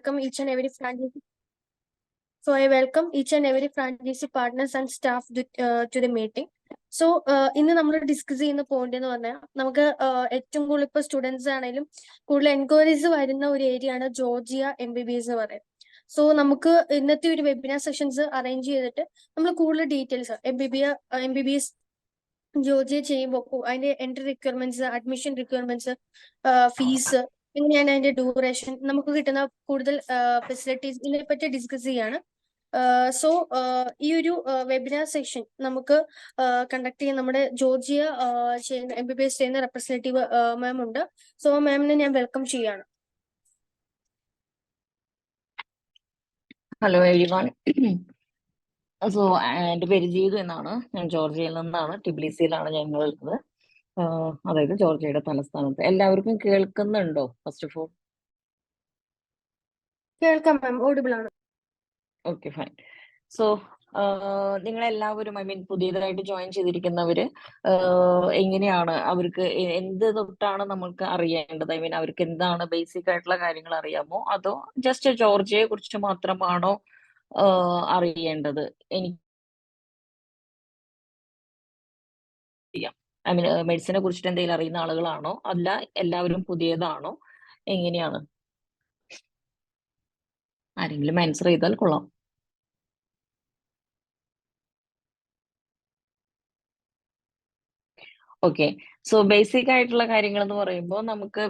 welcome each and every franchise. So I welcome each and every franchise partners and staff to the meeting. So ഇന്ന് നമ്മൾ discuss ചെയ്യുന്ന point എന്ന് പറഞ്ഞാൽ നമുക്ക് ഏറ്റവും കൂടുതൽ ഇപ്പോൾ സ്റ്റുഡൻസ് ആണെങ്കിലും കൂടുതൽ എൻക്വയറീസ് വരുന്ന ഒരു ഏരിയ ആണ് ജോർജിയ MBBS എന്ന് പറയുന്നത്. സോ നമുക്ക് ഇന്നത്തെ ഒരു വെബിനാർ സെഷൻസ് അറേഞ്ച് ചെയ്തിട്ട് നമ്മൾ കൂടുതൽ ഡീറ്റെയിൽസ് MBBS ജോർജിയ ചെയ്യുമ്പോൾ അതിന്റെ entry requirements, admission requirements, fees, എങ്ങനെയാണ് അതിന്റെ ഡ്യൂറേഷൻ, നമുക്ക് കിട്ടുന്ന കൂടുതൽ ഫെസിലിറ്റീസ്, ഇതിനെപ്പറ്റി ഡിസ്കസ് ചെയ്യാണ്. സോ ഈ ഒരു വെബിനാർ സെഷൻ നമുക്ക് കണ്ടക്ട് ചെയ്യാൻ നമ്മുടെ ജോർജിയ ചെയ്യുന്ന MBBS ചെയ്യുന്ന റെപ്രസെന്റേറ്റീവ് മാം ഉണ്ട്. സോ മാമിനെ ഞാൻ വെൽക്കം ചെയ്യാണ്. Hello everyone. സോ എൻ്റെ പേര് ജീതു എന്നാണ്. ഞാൻ ജോർജിയയിൽ നിന്നാണ്, ടിബ്ലിസിയിലാണ് ഞങ്ങൾ നിൽക്കുന്നത്, അതായത് ജോർജിയയുടെ തലസ്ഥാനത്ത്. എല്ലാവർക്കും കേൾക്കുന്നുണ്ടോ? ഫസ്റ്റ് ഓഫ് ഓൾ കേൾക്കാം മാം, ഓഡിബിൾ ആണ്. Okay, fine. സോ നിങ്ങളെല്ലാവരും, പുതിയതായിട്ട് ജോയിൻ ചെയ്തിരിക്കുന്നവര് എങ്ങനെയാണ്, അവർക്ക് എന്ത് തൊട്ടാണ് നമ്മൾക്ക് അറിയേണ്ടത്? അവർക്ക് എന്താണ് ബേസിക് ആയിട്ടുള്ള കാര്യങ്ങൾ അറിയാമോ, അതോ ജസ്റ്റ് ജോർജിയയെ കുറിച്ച് മാത്രമാണോ അറിയേണ്ടത്? എനിക്ക് മെഡിസിനെ കുറിച്ചിട്ട് എന്തെങ്കിലും അറിയുന്ന ആളുകളാണോ, അല്ല എല്ലാവരും പുതിയതാണോ, എങ്ങനെയാണ്? ആരെങ്കിലും ആൻസർ ചെയ്താൽ കൊള്ളാം. ഓക്കെ, സോ ബേസിക് ആയിട്ടുള്ള കാര്യങ്ങൾ എന്ന് പറയുമ്പോൾ നമുക്ക്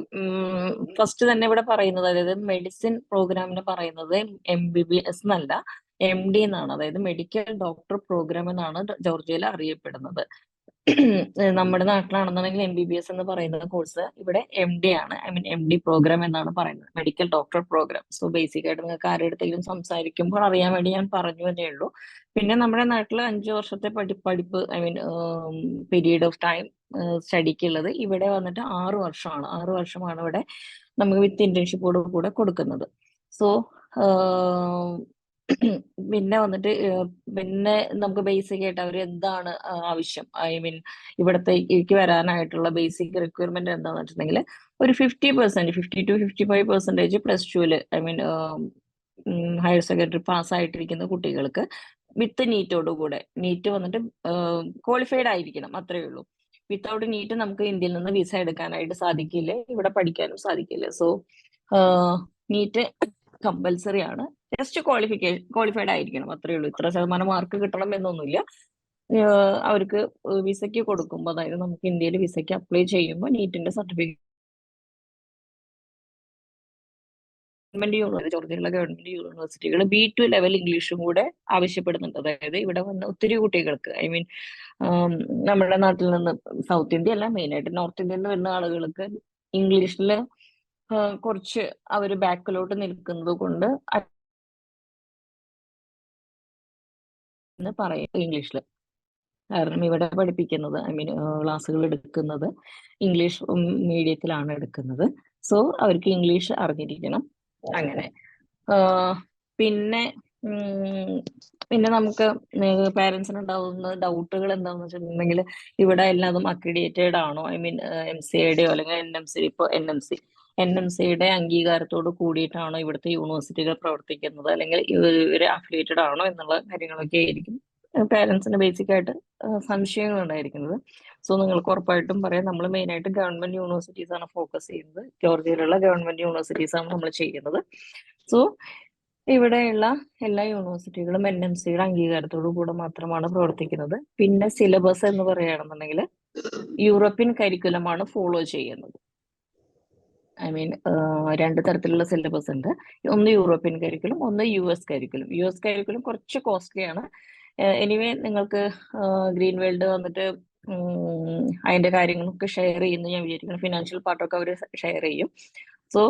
ഫസ്റ്റ് തന്നെ ഇവിടെ പറയുന്നത്, അതായത് മെഡിസിൻ പ്രോഗ്രാമിന് പറയുന്നത് MBBS എന്നല്ല, MD എന്നാണ്. അതായത് മെഡിക്കൽ ഡോക്ടർ പ്രോഗ്രാം എന്നാണ് ജോർജിയയിൽ അറിയപ്പെടുന്നത്. നമ്മുടെ നാട്ടിലാണെന്നുണ്ടെങ്കിൽ MBBS എന്ന് പറയുന്ന കോഴ്സ് ഇവിടെ MD ആണ്. MD പ്രോഗ്രാം എന്നാണ് പറയുന്നത്, medical doctor programme. So basic ആയിട്ട് നിങ്ങൾക്ക് ആരുടെടുത്തെങ്കിലും സംസാരിക്കുമ്പോൾ അറിയാൻ വേണ്ടി ഞാൻ പറഞ്ഞു എന്നേ ഉള്ളൂ. പിന്നെ നമ്മുടെ നാട്ടിൽ 5 വർഷത്തെ പഠിപ്പ് പീരീഡ് ഓഫ് ടൈം സ്റ്റഡിക്കുള്ളത് ഇവിടെ വന്നിട്ട് 6 വർഷമാണ്. 6 വർഷമാണ് ഇവിടെ നമുക്ക് വിത്ത് ഇന്റേൺഷിപ്പോട് കൂടെ കൊടുക്കുന്നത്. സോ പിന്നെ വന്നിട്ട് പിന്നെ നമുക്ക് ബേസിക് ആയിട്ട് അവർ എന്താണ് ആവശ്യം, ഇവിടത്തേക്ക് വരാനായിട്ടുള്ള ബേസിക് റിക്വയർമെന്റ് എന്താണെന്ന് വെച്ചിട്ടുണ്ടെങ്കിൽ ഒരു 50% 50 to 55% പ്ലസ് ടുവില് ഹയർ സെക്കൻഡറി പാസ്സായിട്ടിരിക്കുന്ന കുട്ടികൾക്ക് വിത്ത് നീറ്റോടുകൂടെ, നീറ്റ് വന്നിട്ട് ക്വാളിഫൈഡ് ആയിരിക്കണം, അത്രയേ ഉള്ളൂ. വിത്തൗട്ട് നീറ്റ് നമുക്ക് ഇന്ത്യയിൽ നിന്ന് വിസ എടുക്കാനായിട്ട് സാധിക്കില്ല, ഇവിടെ പഠിക്കാനും സാധിക്കില്ല. സോ നീറ്റ് കമ്പൽസറി ആണ്. ജസ്റ്റ് ക്വാളിഫൈഡ് ആയിരിക്കണം, അത്രയേ ഉള്ളൂ. ഇത്ര ശതമാനം മാർക്ക് കിട്ടണം എന്നൊന്നുമില്ല. അവർക്ക് വിസയ്ക്ക് കൊടുക്കുമ്പോൾ, അതായത് നമുക്ക് ഇന്ത്യയിൽ വിസയ്ക്ക് അപ്ലൈ ചെയ്യുമ്പോൾ നീറ്റിന്റെ സർട്ടിഫിക്കറ്റ് ജോർജിയയിലുള്ള ഗവൺമെന്റ് യൂണിവേഴ്സിറ്റികൾ B2 ലെവൽ ഇംഗ്ലീഷും കൂടെ ആവശ്യപ്പെടുന്നുണ്ട്. അതായത് ഇവിടെ വന്ന ഒത്തിരി കുട്ടികൾക്ക്, നമ്മുടെ നാട്ടിൽ നിന്ന്, സൗത്ത് ഇന്ത്യ അല്ല, മെയിനായിട്ട് നോർത്ത് ഇന്ത്യയിൽ നിന്ന് വരുന്ന ആളുകൾക്ക് ഇംഗ്ലീഷിൽ കുറച്ച് അവര് ബാക്കിലോട്ട് നിൽക്കുന്നത് കൊണ്ട് പറയും ഇംഗ്ലീഷിൽ. കാരണം ഇവിടെ പഠിപ്പിക്കുന്നത്, ക്ലാസ്സുകൾ എടുക്കുന്നത് ഇംഗ്ലീഷ് മീഡിയത്തിലാണ് എടുക്കുന്നത്. സോ അവർക്ക് ഇംഗ്ലീഷ് അറിഞ്ഞിരിക്കണം. അങ്ങനെ പിന്നെ നമുക്ക് പാരന്റ്സിന് ഉണ്ടാവുന്ന ഡൗട്ടുകൾ എന്താണെന്ന് വെച്ചിട്ടുണ്ടെങ്കിൽ, ഇവിടെ എല്ലാതും അക്രഡിറ്റേഡ് ആണോ, MCIയുടെയോ അല്ലെങ്കിൽ NMC, ഇപ്പോൾ NMCയുടെ അംഗീകാരത്തോട് കൂടിയിട്ടാണോ ഇവിടുത്തെ യൂണിവേഴ്സിറ്റികൾ പ്രവർത്തിക്കുന്നത്, അല്ലെങ്കിൽ ഇവര് അഫിലിയേറ്റഡ് ആണോ എന്നുള്ള കാര്യങ്ങളൊക്കെ ആയിരിക്കും പാരന്റ്സിന് ബേസിക് ആയിട്ട് സംശയങ്ങൾ ഉണ്ടായിരിക്കുന്നത്. സോ നിങ്ങൾക്ക് ഉറപ്പായിട്ടും പറയാം, നമ്മൾ മെയിനായിട്ട് ഗവൺമെന്റ് യൂണിവേഴ്സിറ്റീസ് ആണ് ഫോക്കസ് ചെയ്യുന്നത്. ജോർജിയയിലുള്ള ഗവൺമെന്റ് യൂണിവേഴ്സിറ്റീസ് ആണ് നമ്മൾ ചെയ്യുന്നത്. സോ ഇവിടെയുള്ള എല്ലാ യൂണിവേഴ്സിറ്റികളും NMCയുടെ അംഗീകാരത്തോടു കൂടെ മാത്രമാണ് പ്രവർത്തിക്കുന്നത്. പിന്നെ സിലബസ് എന്ന് പറയുകയാണെന്നുണ്ടെങ്കിൽ യൂറോപ്യൻ കരിക്കുലമാണ് ഫോളോ ചെയ്യുന്നത്. രണ്ട് തരത്തിലുള്ള സിലബസ് ഉണ്ട്. ഒന്ന് യൂറോപ്യൻ കരിക്കുലം, ഒന്ന് US കരിക്കുലം. US കരിക്കുലം കുറച്ച് കോസ്റ്റ്ലി ആണ്. എനിവേ നിങ്ങൾക്ക് ഗ്രീൻ വേൾഡ് വന്നിട്ട് അതിന്റെ കാര്യങ്ങളൊക്കെ ഷെയർ ചെയ്യുന്നു ഞാൻ വിചാരിക്കുന്നു. ഫിനാൻഷ്യൽ പാർട്ടൊക്കെ അവർ ഷെയർ ചെയ്യും. സോ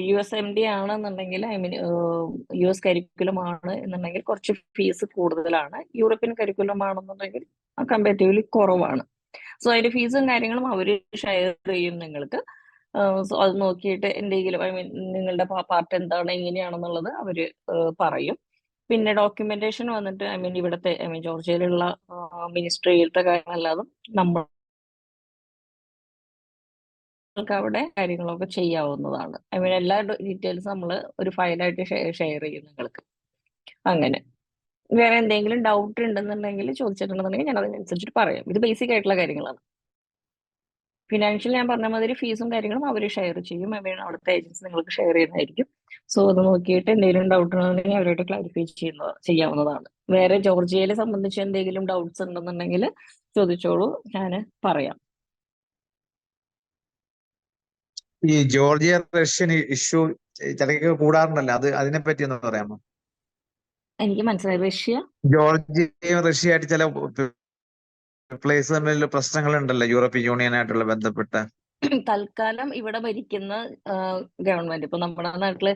USMD ആണെന്നുണ്ടെങ്കിൽ, US കരിക്കുലം ആണ് എന്നുണ്ടെങ്കിൽ കുറച്ച് ഫീസ് കൂടുതലാണ്. യൂറോപ്യൻ കരിക്കുലം ആണെന്നുണ്ടെങ്കിൽ കമ്പാരിറ്റീവ്ലി കുറവാണ്. സോ അതിന്റെ ഫീസും കാര്യങ്ങളും അവർ ഷെയർ ചെയ്യും നിങ്ങൾക്ക്. സോ അത് നോക്കിയിട്ട് എന്തെങ്കിലും നിങ്ങളുടെ പാർട്ട് എന്താണ്, എങ്ങനെയാണെന്നുള്ളത് അവര് പറയും. പിന്നെ ഡോക്യുമെന്റേഷൻ വന്നിട്ട് ഇവിടുത്തെ ജോർജിയയിലുള്ള മിനിസ്ട്രിയിലത്തെ കാര്യമല്ലാതെ നമ്മൾ നിങ്ങൾക്ക് അവിടെ കാര്യങ്ങളൊക്കെ ചെയ്യാവുന്നതാണ്. ഐ മീൻ എല്ലാ ഡീറ്റെയിൽസും നമ്മൾ ഒരു ഫയലായിട്ട് ഷെയർ ചെയ്യും നിങ്ങൾക്ക്. അങ്ങനെ വേറെ എന്തെങ്കിലും ഡൗട്ട് ഉണ്ടെന്നുണ്ടെങ്കിൽ ചോദിച്ചിട്ടുണ്ടെന്നുണ്ടെങ്കിൽ ഞാൻ അതിനനുസരിച്ചിട്ട് പറയാം. ഇത് ബേസിക് ആയിട്ടുള്ള കാര്യങ്ങളാണ്. ഫിനാൻഷ്യൽ ഞാൻ പറഞ്ഞ മാതിരി ഫീസും കാര്യങ്ങളും അവർ ഷെയർ ചെയ്യും. ഐ മീൻ അവിടുത്തെ ഏജൻസി നിങ്ങൾക്ക് ഷെയർ ചെയ്യുന്നതായിരിക്കും. സോ അത് നോക്കിയിട്ട് എന്തെങ്കിലും ഡൗട്ട് ഉണ്ടെന്നുണ്ടെങ്കിൽ അവരായിട്ട് ക്ലാരിഫൈ ചെയ്യാവുന്നതാണ്. വേറെ ജോർജിയയെ സംബന്ധിച്ച് എന്തെങ്കിലും ഡൗട്ട്സ് ഉണ്ടെന്നുണ്ടെങ്കിൽ ചോദിച്ചോളൂ, ഞാൻ പറയാം. ഈ ജോർജിയ റഷ്യൻ ഇഷ്യൂ ചിലക്ക് കൂടാറുണ്ടല്ലോ, അതിനെപ്പറ്റി ഒന്ന് പറയാമോ? എനിക്ക് മനസ്സിലായി. റഷ്യ ജോർജിയയും റഷ്യയായിട്ട് ചില പ്ലേസ് തമ്മിൽ പ്രശ്നങ്ങളുണ്ടല്ലോ യൂറോപ്യൻ യൂണിയനായിട്ടുള്ള ബന്ധപ്പെട്ട്. തൽക്കാലം ഇവിടെ ഭരിക്കുന്ന ഗവൺമെന്റ്, ഇപ്പൊ നമ്മുടെ നാട്ടില്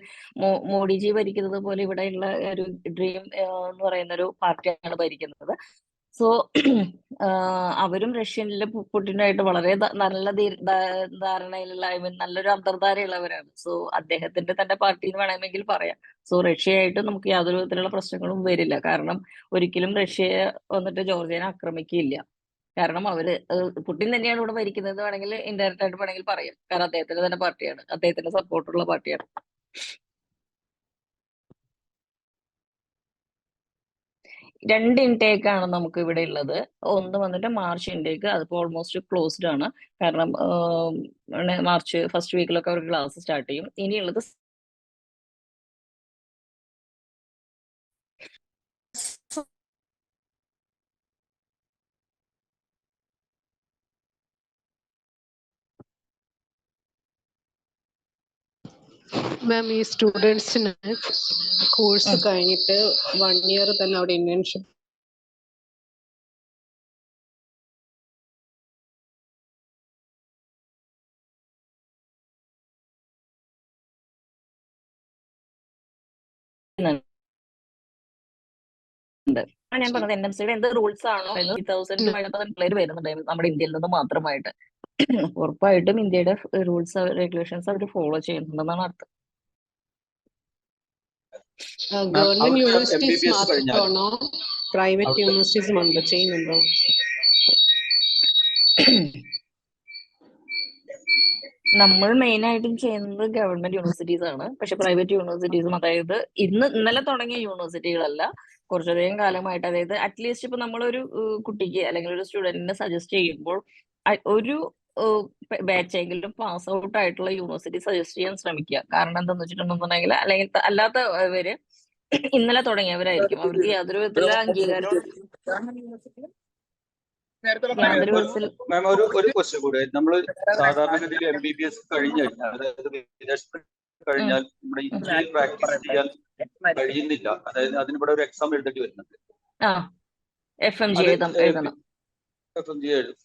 മോഡിജി ഭരിക്കുന്നത് പോലെ ഇവിടെയുള്ള ഒരു ഡ്രീം എന്ന് പറയുന്ന ഒരു പാർട്ടിയാണ് ഭരിക്കുന്നത്. സോ അവരും റഷ്യനിലെ പുടിനായിട്ട് വളരെ നല്ല ധാരണയിലുള്ള, ഐ മീൻ നല്ലൊരു അന്തർധാരയുള്ളവരാണ്. സോ അദ്ദേഹത്തിന്റെ തന്നെ പാർട്ടി എന്ന് വേണമെങ്കിൽ പറയാം. സോ റഷ്യയായിട്ട് നമുക്ക് യാതൊരു വിധത്തിലുള്ള പ്രശ്നങ്ങളും വരില്ല. കാരണം ഒരിക്കലും റഷ്യയെ വന്നിട്ട് ജോർജിയനെ ആക്രമിക്കില്ല. കാരണം പുടിൻ തന്നെയാണ് ഇവിടെ ഭരിക്കുന്നത് വേണമെങ്കിൽ ഇൻഡയറക്റ്റ് ആയിട്ട് വേണമെങ്കിൽ പറയാം. കാരണം അദ്ദേഹത്തിന്റെ തന്നെ പാർട്ടിയാണ്, അദ്ദേഹത്തിന്റെ സപ്പോർട്ടുള്ള പാർട്ടിയാണ്. രണ്ട് ഇൻടേക്ക് ആണ് നമുക്ക് ഇവിടെ ഉള്ളത്. ഒന്ന് വന്നിട്ട് മാർച്ച് ഇൻടേക്ക്, അതിപ്പോ ഓൾമോസ്റ്റ് ക്ലോസ്ഡ് ആണ്. കാരണം മാർച്ച് ഫസ്റ്റ് വീക്കിലൊക്കെ അവർക്ക് ക്ലാസ് സ്റ്റാർട്ട് ചെയ്യും. ഇനിയുള്ളത് മാം, ഈ സ്റ്റുഡൻസിന് കോഴ്സ് കഴിഞ്ഞിട്ട് 1 ഇയർ തന്നെ അവിടെ ഇന്റേൺഷിപ്പ് ഞാൻ പറഞ്ഞത് NMCയുടെ എന്ത് റൂൾസ് ആണോ 3,000 പിള്ളേർ വരുന്നുണ്ട് നമ്മുടെ ഇന്ത്യയിൽ നിന്ന് മാത്രമായിട്ട്. ഉറപ്പായിട്ടും ഇന്ത്യയുടെ റൂൾസ് റെഗുലേഷൻസ് അവർ ഫോളോ ചെയ്യുന്നുണ്ടെന്നാണ് അർത്ഥം. ഗവൺമെന്റ് യൂണിവേഴ്സിറ്റീസ് മാത്രമാണോ പ്രൈവറ്റ് യൂണിവേഴ്സിറ്റീസും ചെയ്യുന്നുണ്ടോ? നമ്മൾ മെയിൻ ആയിട്ടും ചെയ്യുന്നത് ഗവൺമെന്റ് യൂണിവേഴ്സിറ്റീസ് ആണ്. പക്ഷെ പ്രൈവറ്റ് യൂണിവേഴ്സിറ്റീസും, അതായത് ഇന്നലെ തുടങ്ങിയ യൂണിവേഴ്സിറ്റികളല്ല, കുറച്ചധികം കാലമായിട്ട്, അതായത് അറ്റ്ലീസ്റ്റ് ഇപ്പൊ നമ്മളൊരു കുട്ടിക്ക് അല്ലെങ്കിൽ ഒരു സ്റ്റുഡന്റിനെ സജസ്റ്റ് ചെയ്യുമ്പോൾ ഒരു ബാച്ചെങ്കിലും പാസ് ഔട്ട് ആയിട്ടുള്ള യൂണിവേഴ്സിറ്റി സജസ്റ്റ് ചെയ്യാൻ ശ്രമിക്കുക. കാരണം എന്താണെന്ന് വെച്ചിട്ടുണ്ടെന്നുണ്ടെങ്കിൽ, അല്ലെങ്കിൽ അല്ലാത്തവര് ഇന്നലെ തുടങ്ങിയവരായിരിക്കും. അവർക്ക് യാതൊരു വിധത്തിലുള്ള അംഗീകാരവും യാതൊരു വിധത്തിൽ. മാം, ഒരു ക്വസ്റ്റ്യൻ കൂടെ. നമ്മൾ സാധാരണഗതിയിൽ MBBS കഴിഞ്ഞു കഴിഞ്ഞാൽ, അതായത് വിദേശത്ത് കഴിഞ്ഞാൽ നമ്മുടെ ഇന്ത്യയിൽ പ്രാക്ടീസ് ചെയ്യാൻ കഴിയുന്നില്ല. അതായത് അതിനിവിടെ ഒരു എക്സാം എഴുതേണ്ടി വരുന്നുണ്ട്. FMG എഴുതണം.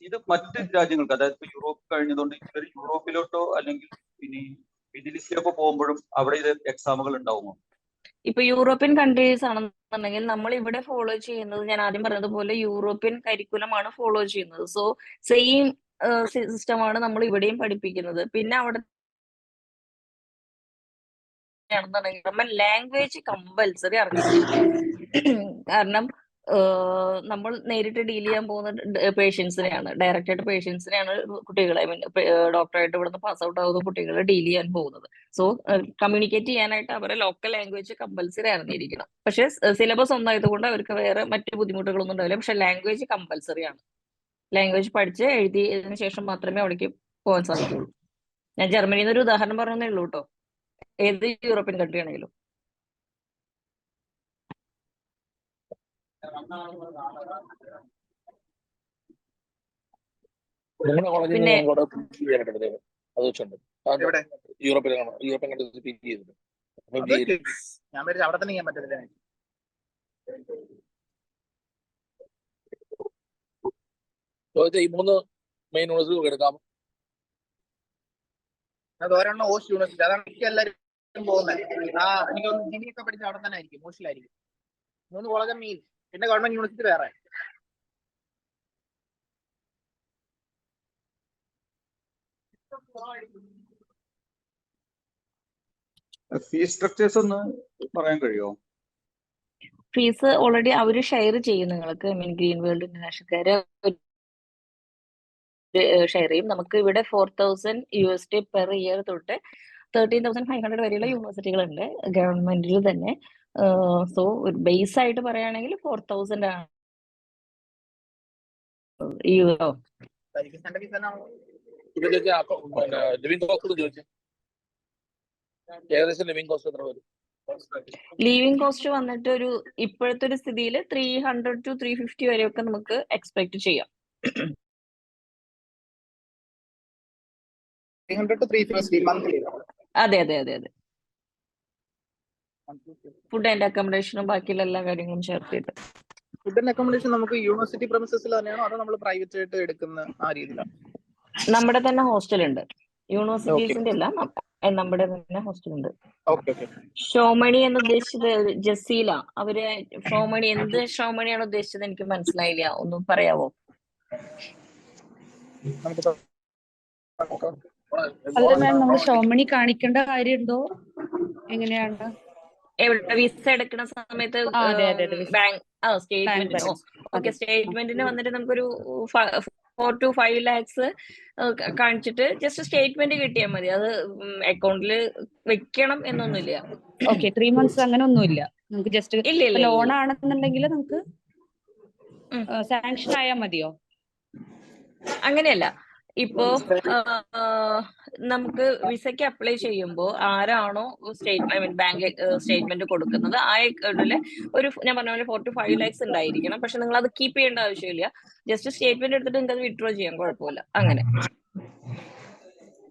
ഇത് മറ്റ് രാജ്യങ്ങൾക്ക്, അതായത് ഇപ്പൊ യൂറോപ്പ് കഴിഞ്ഞതുകൊണ്ട് ഇവർ യൂറോപ്പിലോട്ടോ അല്ലെങ്കിൽ ഇനി മിഡിൽ ഈസ്റ്റിലോട്ടോ പോകുമ്പോഴും അവിടെ ഇത് എക്സാമുകൾ ഉണ്ടാവുമോ? ഇപ്പൊ യൂറോപ്യൻ കൺട്രീസ് ആണെന്നുണ്ടെങ്കിൽ നമ്മൾ ഇവിടെ ഫോളോ ചെയ്യുന്നത്, ഞാൻ ആദ്യം പറഞ്ഞതുപോലെ യൂറോപ്യൻ കരിക്കുലമാണ് ഫോളോ ചെയ്യുന്നത്. സോ സെയിം സിസ്റ്റമാണ് നമ്മൾ ഇവിടെയും പഠിപ്പിക്കുന്നത്. പിന്നെ അവിടെ ആണെന്നുണ്ടെങ്കിൽ ലാംഗ്വേജ് കമ്പൽസറി അറിഞ്ഞിരിക്കും. കാരണം നമ്മൾ നേരിട്ട് ഡീൽ ചെയ്യാൻ പോകുന്ന പേഷ്യൻസിനെയാണ്, ഡയറക്റ്റ് ആയിട്ട് പേഷ്യൻസിനെയാണ് കുട്ടികളെ, ഐ മീൻ ഡോക്ടറായിട്ട് ഇവിടുന്ന് പാസ് ഔട്ട് ആവുന്ന കുട്ടികളെ ഡീൽ ചെയ്യാൻ പോകുന്നത്. സോ കമ്മ്യൂണിക്കേറ്റ് ചെയ്യാനായിട്ട് അവരെ ലോക്കൽ ലാംഗ്വേജ് കമ്പൽസറി അറിഞ്ഞിരിക്കണം. പക്ഷെ സിലബസ് ഒന്നായതുകൊണ്ട് അവർക്ക് വേറെ മറ്റു ബുദ്ധിമുട്ടുകളൊന്നും ഉണ്ടാവില്ല. പക്ഷെ ലാംഗ്വേജ് കമ്പൽസറി ആണ്. ലാംഗ്വേജ് പഠിച്ച് എഴുതിയതിനു ശേഷം മാത്രമേ അവിടേക്ക് പോകാൻ സാധിക്കുള്ളൂ. ഞാൻ ജർമ്മനിയിൽ നിന്ന് ഒരു ഉദാഹരണം പറഞ്ഞതേ ഉള്ളൂ കേട്ടോ. ഏത് യൂറോപ്യൻ കൺട്രി ആണെങ്കിലും. പിന്നെ യൂറോപ്യൻ കൺട്രീസ് PG ചെയ്തിട്ടുണ്ട്. ഞാൻ അവിടെ തന്നെ ചെയ്യാൻ പറ്റത്തില്ല. ഈ 3 മെയിൻ യൂണിവേഴ്സിറ്റി എടുക്കാം. അത് ഒരെണ്ണം ഓസ്റ്റ് യൂണിവേഴ്സിറ്റി, അതാണ് മിക്ക എല്ലാവരും പോകുന്നത്. എനിക്കൊന്ന് ജിനിയൊക്കെ പഠിച്ച അവിടെ തന്നെ ആയിരിക്കും, മോസ്റ്റിലായിരിക്കും. 3 കോളേജ് മെയിൻ, പിന്നെ ഗവൺമെന്റ് യൂണിവേഴ്സിറ്റി വേറെ. ഫീസ് സ്ട്രക്ചേഴ്സ് ഒന്ന് പറയാൻ കഴിയുമോ? ഫീസ് ഓൾറെഡി അവര് ഷെയർ ചെയ്യും നിങ്ങൾക്ക്. ഐ മീൻ ഗ്രീൻ വേൾഡ് ഇന്റർനാഷണൽക്കാര് ഷെയർ ചെയ്യും. നമുക്ക് ഇവിടെ 4000 USD പെർ ഇയർ തൊട്ട് 13,500 വരെയുള്ള യൂണിവേഴ്സിറ്റികളുണ്ട് ഗവൺമെന്റിൽ തന്നെ. സോ ഒരു ബേസ് ആയിട്ട് പറയുകയാണെങ്കിൽ 4000 ആണ് യൂറോ. ലിവിംഗ് കോസ്റ്റ് ചോദിച്ചു, ഏകദേശം ലിവിംഗ് കോസ്റ്റ് എത്ര വരും? ലീവിംഗ് കോസ്റ്റ് വന്നിട്ട് ഒരു ഇപ്പോഴത്തെ ഒരു സ്ഥിതിയിൽ 300 to 350 വരെയൊക്കെ നമുക്ക് എക്സ്പെക്ട് ചെയ്യാം. 300 to 350 monthly. അതെ അതെ അതെ അതെ. ഫുഡ് ആൻഡ് അക്കോമഡേഷനും ബാക്കിയുള്ള എല്ലാ കാര്യങ്ങളും ചേർത്തിട്ട്. ഫുഡ് ആൻഡ് അക്കോമഡേഷൻ നമുക്ക് യൂണിവേഴ്സിറ്റി പ്രമിസസിൽ തന്നെയാണോ അതോ നമ്മൾ പ്രൈവറ്റ് ആയിട്ട് എടുക്കുന്ന ആ രീതിയിലാണ്? നമ്മുടെ തന്നെ ഹോസ്റ്റൽ ഉണ്ട്, യൂണിവേഴ്സിറ്റീസിന്റെ എല്ലാം നമ്മുടെ തന്നെ ഹോസ്റ്റൽ ഉണ്ട്. ഷോമണി എന്ന് ഉദ്ദേശിച്ചത് ജസീല, അവര് ഷോമണി എന്ത് ഷോമണിയാണ് ഉദ്ദേശിച്ചത് എനിക്ക് മനസ്സിലായില്ല, ഒന്ന് പറയാവോ? അല്ല മാം, നമ്മൾ ഷോമണി കാണിക്കേണ്ട കാര്യമുണ്ടോ? എങ്ങനെയാണ് എവിടെ വിസ എടുക്കുന്ന സമയത്ത് ബാങ്ക് സ്റ്റേറ്റ്മെന്റിനോ? ഓക്കെ, സ്റ്റേറ്റ്മെന്റിന് വന്നിട്ട് നമുക്കൊരു 4 to 5 lakhs കാണിച്ചിട്ട് ജസ്റ്റ് സ്റ്റേറ്റ്മെന്റ് കിട്ടിയാൽ മതി. അത് അക്കൗണ്ടിൽ വെക്കണം എന്നൊന്നുമില്ല. ഓക്കെ, 3 months അങ്ങനെ ഒന്നുമില്ല. നമുക്ക് ജസ്റ്റ് ഇല്ല ലോൺ ആണെന്നുണ്ടെങ്കിൽ നമുക്ക് സാങ്ഷൻ ആയാൽ മതിയോ? അങ്ങനെയല്ല. ഇപ്പോ നമുക്ക് വിസയ്ക്ക് അപ്ലൈ ചെയ്യുമ്പോൾ ആരാണോ ബാങ്ക് സ്റ്റേറ്റ്മെന്റ് കൊടുക്കുന്നത് ആ അക്കൗണ്ടില് ഒരു ഞാൻ പറഞ്ഞ പോലെ 4 to 5 lakhs ഉണ്ടായിരിക്കണം. പക്ഷെ നിങ്ങൾ അത് കീപ്പ് ചെയ്യേണ്ട ആവശ്യമില്ല. ജസ്റ്റ് സ്റ്റേറ്റ്മെന്റ് എടുത്തിട്ട് നിങ്ങൾക്ക് അത് വിഡ്രോ ചെയ്യാൻ കുഴപ്പമില്ല അങ്ങനെ.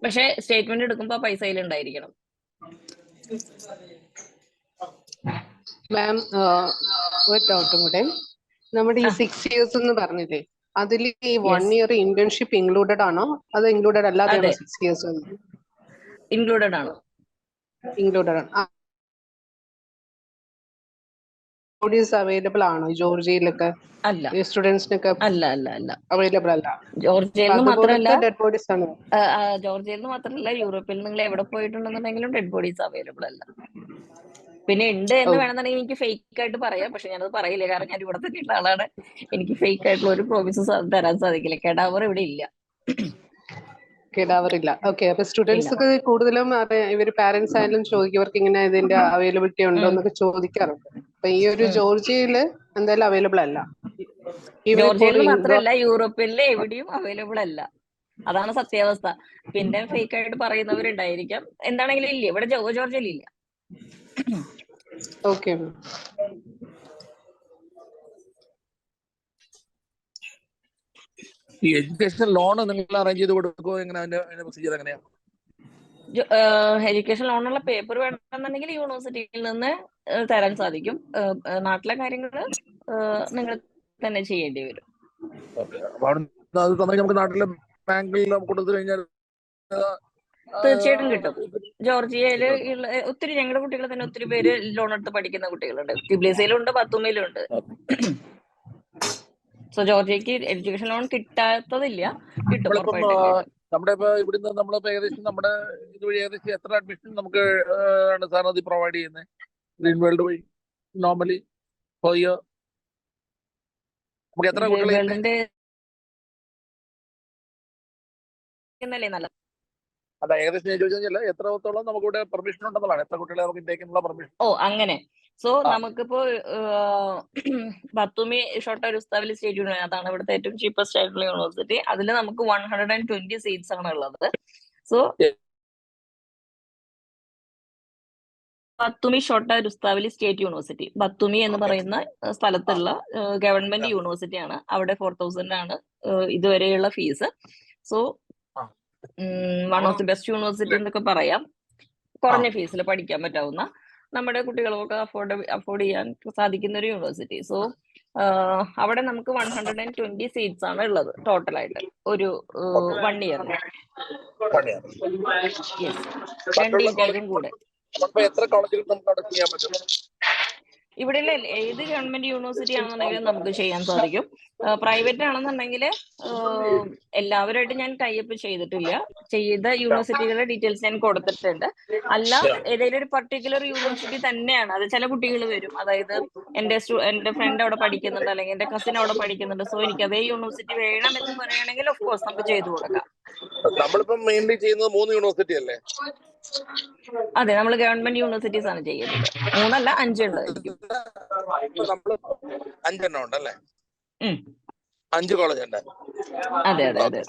പക്ഷെ സ്റ്റേറ്റ്മെന്റ് എടുക്കുമ്പോൾ പൈസ ഉണ്ടായിരിക്കണം. മാം, ഒരു ഡൗട്ടും കൂടെ. നമ്മുടെ ഈ 6 years എന്ന് പറഞ്ഞില്ലേ, അതിൽ ഈ 1 year ഇന്റേൺഷിപ്പ് ഇൻക്ലൂഡഡ് ആണോ അതോ ഇൻക്ലൂഡഡ് അല്ലാതെയാണോ 6 years? ഇൻക്ലൂഡഡ് ആണ്. ഇൻക്ലൂഡഡ് ആണ്. അവൈലബിൾ ആണോ ജോർജിയയിലൊക്കെ? അല്ല, സ്റ്റുഡൻസിനൊക്കെ അല്ല അല്ല അല്ല അവൈലബിൾ അല്ല. ജോർജിയയിൽ മാത്രമല്ല, ഡെഡ് ബോഡീസ് ആണ്. ജോർജിയയിൽ മാത്രമല്ല, യൂറോപ്പിൽ നിങ്ങൾ എവിടെ പോയിട്ടുണ്ടെന്നുണ്ടെങ്കിലും ഡെഡ് ബോഡീസ് അവൈലബിൾ അല്ല. പിന്നെ ഉണ്ട് എന്ന് വേണമെന്നുണ്ടെങ്കിൽ എനിക്ക് ഫേക്ക് ആയിട്ട് പറയാം, പക്ഷെ ഞാനത് പറയില്ല, കാരണം ഞാൻ ഇവിടെ തന്നെയുള്ള ആളാണ്. എനിക്ക് ഫേക്ക് ആയിട്ടുള്ള ഒരു പ്രോമിസസ് തരാൻ സാധിക്കില്ല. കെടാവർ ഇവിടെ ഇല്ല. കേടാവറില്ല. ഓക്കെ, അപ്പൊ സ്റ്റുഡൻസ് ഒക്കെ കൂടുതലും ഇവര് പാരന്റ്സ് ആയാലും ചോദിക്കും ഇവർക്ക് ഇങ്ങനെ ഇതിന്റെ അവൈലബിലിറ്റി ഉണ്ടോ എന്നൊക്കെ ചോദിക്കാറുണ്ട്. അപ്പൊ ഈ ഒരു ജോർജിയയില് എന്തായാലും അവൈലബിൾ അല്ല. ജോർജിയയിൽ മാത്രമല്ല, യൂറോപ്പിലെ എവിടെയും അവൈലബിൾ അല്ല. അതാണ് സത്യാവസ്ഥ. പിന്നെ ഫേക്ക് ആയിട്ട് പറയുന്നവരുണ്ടായിരിക്കാം. എന്താണെങ്കിലും ഇല്ല, ഇവിടെ ജോർജിയയിൽ ഇല്ല. ഓക്കെ. ഈ എഡ്യൂക്കേഷൻ ലോൺ നിങ്ങൾ അറേഞ്ച് ചെയ്ത് കൊടുക്കുമോ? എങ്ങനെ അതിന്റെ പ്രൊസീജിയർ എങ്ങനെയാ? എഡ്യൂക്കേഷൻ ലോണുള്ള പേപ്പർ വേണമെന്നുണ്ടെങ്കിൽ യൂണിവേഴ്സിറ്റിയിൽ നിന്ന് തരാൻ സാധിക്കും. നാട്ടിലെ കാര്യങ്ങൾ നിങ്ങൾ തന്നെ ചെയ്യേണ്ടി വരും. നമുക്ക് നാട്ടിലെ ബാങ്കിൽ കൊടുത്തു കഴിഞ്ഞാൽ തീർച്ചയായിട്ടും കിട്ടും. ജോർജിയയില് ഒത്തിരി ഞങ്ങളുടെ കുട്ടികൾ തന്നെ ഒത്തിരി പേര് ലോൺ എടുത്ത് പഠിക്കുന്ന കുട്ടികളുണ്ട്. ടിബ്ലിസിയിലും ഉണ്ട്, ബത്തൂമയിലും ഉണ്ട്. സോ ജോർജിയക്ക് എഡ്യൂക്കേഷൻ ലോൺ കിട്ടാത്തതില്ല, കിട്ടും, ഉറപ്പായിട്ടും കിട്ടും. നമ്മുടെ ഇപ്പൊ ഇവിടുന്ന് നമ്മളിപ്പോ ഏകദേശം നമ്മുടെ ഇതുവഴി ഏകദേശം എത്ര അഡ്മിഷൻ നമുക്ക് സാർ അത് പ്രൊവൈഡ് ചെയ്യുന്നത് ഗ്രീൻ വേൾഡ് വഴി നോർമലി നമുക്ക് എത്ര കുട്ടികളെ? നല്ല അല്ല, ഏകദേശം ഞാൻ ചോദിച്ചാൽ എത്രത്തോളം നമുക്ക് ഇവിടെ പെർമിഷൻ ഉണ്ടെന്നുള്ളതാണ്, എത്ര കുട്ടികളെ നമുക്ക് ഇൻടേക്കിനുള്ള പെർമിഷൻ? ഓ അങ്ങനെ. സോ നമുക്കിപ്പോ ബത്തൂമി ഷോർട്ട് ഉസ്താവിലി സ്റ്റേറ്റ് യൂണിവേഴ്സിറ്റി, അതാണ് ഇവിടുത്തെ ഏറ്റവും ചീപ്പസ്റ്റ് ആയിട്ടുള്ള യൂണിവേഴ്സിറ്റി. അതിൽ നമുക്ക് 120 സീറ്റ്സ് ആണ് ഉള്ളത്. So Batumi short ഉസ്താവിലി state university, Batumi എന്ന് പറയുന്ന സ്ഥലത്തുള്ള ഗവൺമെന്റ് യൂണിവേഴ്സിറ്റിയാണ്. അവിടെ 4000 ആണ് ഇതുവരെയുള്ള fees. So one of the best university എന്നൊക്കെ പറയാം. കുറഞ്ഞ ഫീസിൽ പഠിക്കാൻ പറ്റാവുന്ന, നമ്മുടെ കുട്ടികൾക്കൊക്കെ അഫോർഡ് ചെയ്യാൻ സാധിക്കുന്ന ഒരു യൂണിവേഴ്സിറ്റി. സോ അവിടെ നമുക്ക് 120 സീറ്റ്സ് ആണ് ഉള്ളത് ടോട്ടലായിട്ട് ഒരു 1 ഇയറിന്. യെസ്, 2 ഇൻടേക്കും കൂടെ. എത്ര കോളേജുകൾ നമുക്ക് അവിടെ ചെയ്യാൻ പറ്റും? ഇവിടെയുള്ള ഏത് ഗവൺമെന്റ് യൂണിവേഴ്സിറ്റി ആണെന്നുണ്ടെങ്കിലും നമുക്ക് ചെയ്യാൻ സാധിക്കും. പ്രൈവറ്റ് ആണെന്നുണ്ടെങ്കിൽ എല്ലാവരുമായിട്ട് ഞാൻ ടൈപ്പ് ചെയ്തിട്ടില്ല. ചെയ്ത യൂണിവേഴ്സിറ്റികളുടെ ഡീറ്റെയിൽസ് ഞാൻ കൊടുത്തിട്ടുണ്ട്. അല്ല ഏതെങ്കിലും ഒരു പർട്ടിക്കുലർ യൂണിവേഴ്സിറ്റി തന്നെയാണ് അത്. ചില കുട്ടികൾ വരും, അതായത് എന്റെ ഫ്രണ്ട് അവിടെ പഠിക്കുന്നുണ്ട്, അല്ലെങ്കിൽ എന്റെ കസിൻ അവിടെ പഠിക്കുന്നുണ്ട്, സോ എനിക്ക് അതേ യൂണിവേഴ്സിറ്റി വേണം എന്ന് പറയുകയാണെങ്കിൽ ഓഫ് കോഴ്സ് നമുക്ക് ചെയ്തു കൊടുക്കാം. നമ്മളിപ്പം മെയിൻലി ചെയ്യുന്നത് 3 യൂണിവേഴ്സിറ്റി അല്ലേ? അതെ, നമ്മൾ ഗവൺമെന്റ് യൂണിവേഴ്സിറ്റീസ് ആണ് ചെയ്യുന്നത്. 3 അല്ല 5 ഉണ്ടായിരിക്കും. നമ്മള് 5 എണ്ണം ഉണ്ടല്ലേ? 5 കോളേജ് ഉണ്ട്. അതെ അതെ അതെ.